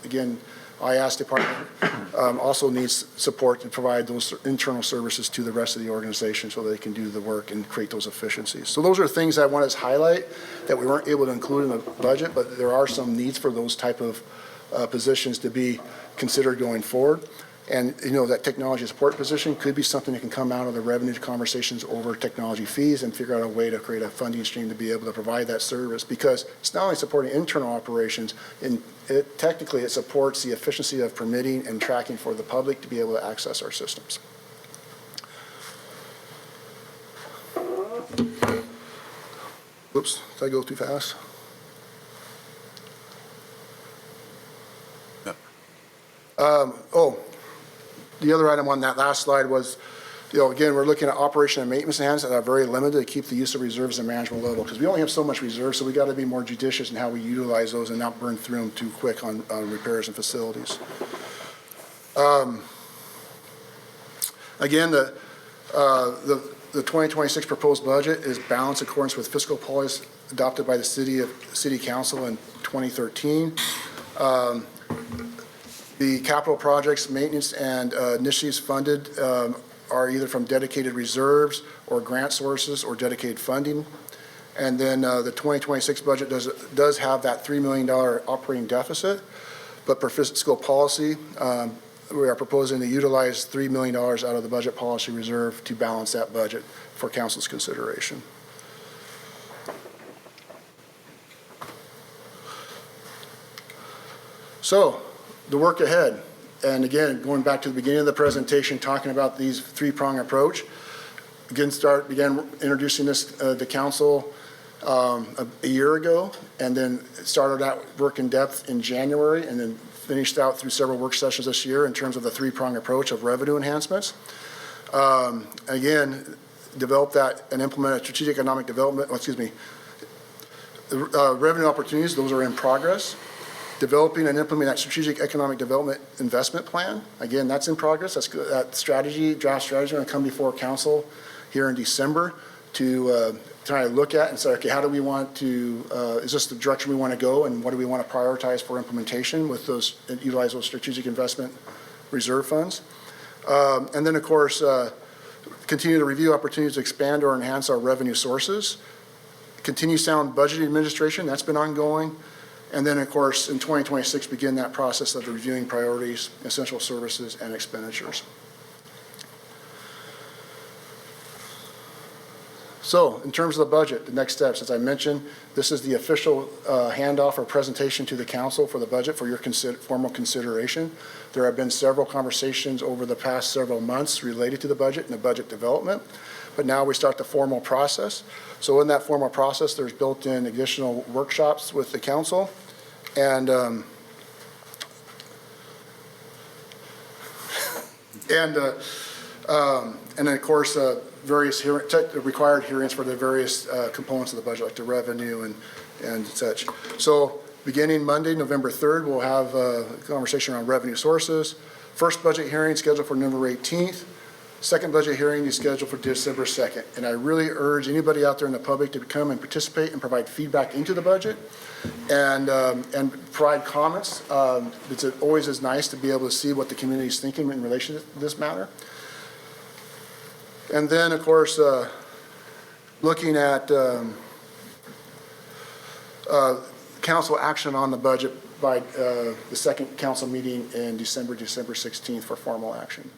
Again, IAS department also needs support to provide those internal services to the rest of the organization so they can do the work and create those efficiencies. So those are things I want to highlight that we weren't able to include in the budget, but there are some needs for those type of positions to be considered going forward. And, that technology support position could be something that can come out of the revenue conversations over technology fees and figure out a way to create a funding stream to be able to provide that service, because it's not only supporting internal operations, technically it supports the efficiency of permitting and tracking for the public to be able to access our systems. Whoops, did I go too fast? The other item on that last slide was, again, we're looking at operation and maintenance enhancements that are very limited to keep the use of reserves at management level, because we only have so much reserve, so we got to be more judicious in how we utilize those and not burn through them too quick on repairs and facilities. Again, the 2026 proposed budget is balanced in accordance with fiscal policies adopted by the City Council in 2013. The capital projects, maintenance, and initiatives funded are either from dedicated reserves or grant sources or dedicated funding. And then the 2026 budget does have that $3 million operating deficit, but per fiscal policy, we are proposing to utilize $3 million out of the budget policy reserve to balance that budget for council's consideration. So, the work ahead, and again, going back to the beginning of the presentation, talking about these three-prong approach. Began introducing this to council a year ago, and then started out work in depth in January, and then finished out through several work sessions this year in terms of the three-prong approach of revenue enhancements. Again, develop that and implement a strategic economic development, revenue opportunities, those are in progress. Developing and implementing that strategic economic development investment plan. Again, that's in progress. That draft strategy is going to come before council here in December to try to look at and say, okay, how do we want to, is this the direction we want to go, and what do we want to prioritize for implementation with those, and utilize those strategic investment reserve funds. And then, of course, continue to review opportunities to expand or enhance our revenue sources. Continue sound budget administration, that's been ongoing. And then, of course, in 2026, begin that process of reviewing priorities, essential services, and expenditures. So, in terms of the budget, the next steps, as I mentioned, this is the official handoff or presentation to the council for the budget for your formal consideration. There have been several conversations over the past several months related to the budget and the budget development, but now we start the formal process. So in that formal process, there's built-in additional workshops with the council, and then, of course, various required hearings for the various components of the budget, like the revenue and such. So beginning Monday, November 3rd, we'll have a conversation around revenue sources. First budget hearing scheduled for November 18th. Second budget hearing is scheduled for December 2nd, and I really urge anybody out there in the public to come and participate and provide feedback into the budget and provide comments. It's always is nice to be able to see what the community is thinking in relation to this matter. And then, of course, looking at council action on the budget by the second council meeting in December 16th for formal action.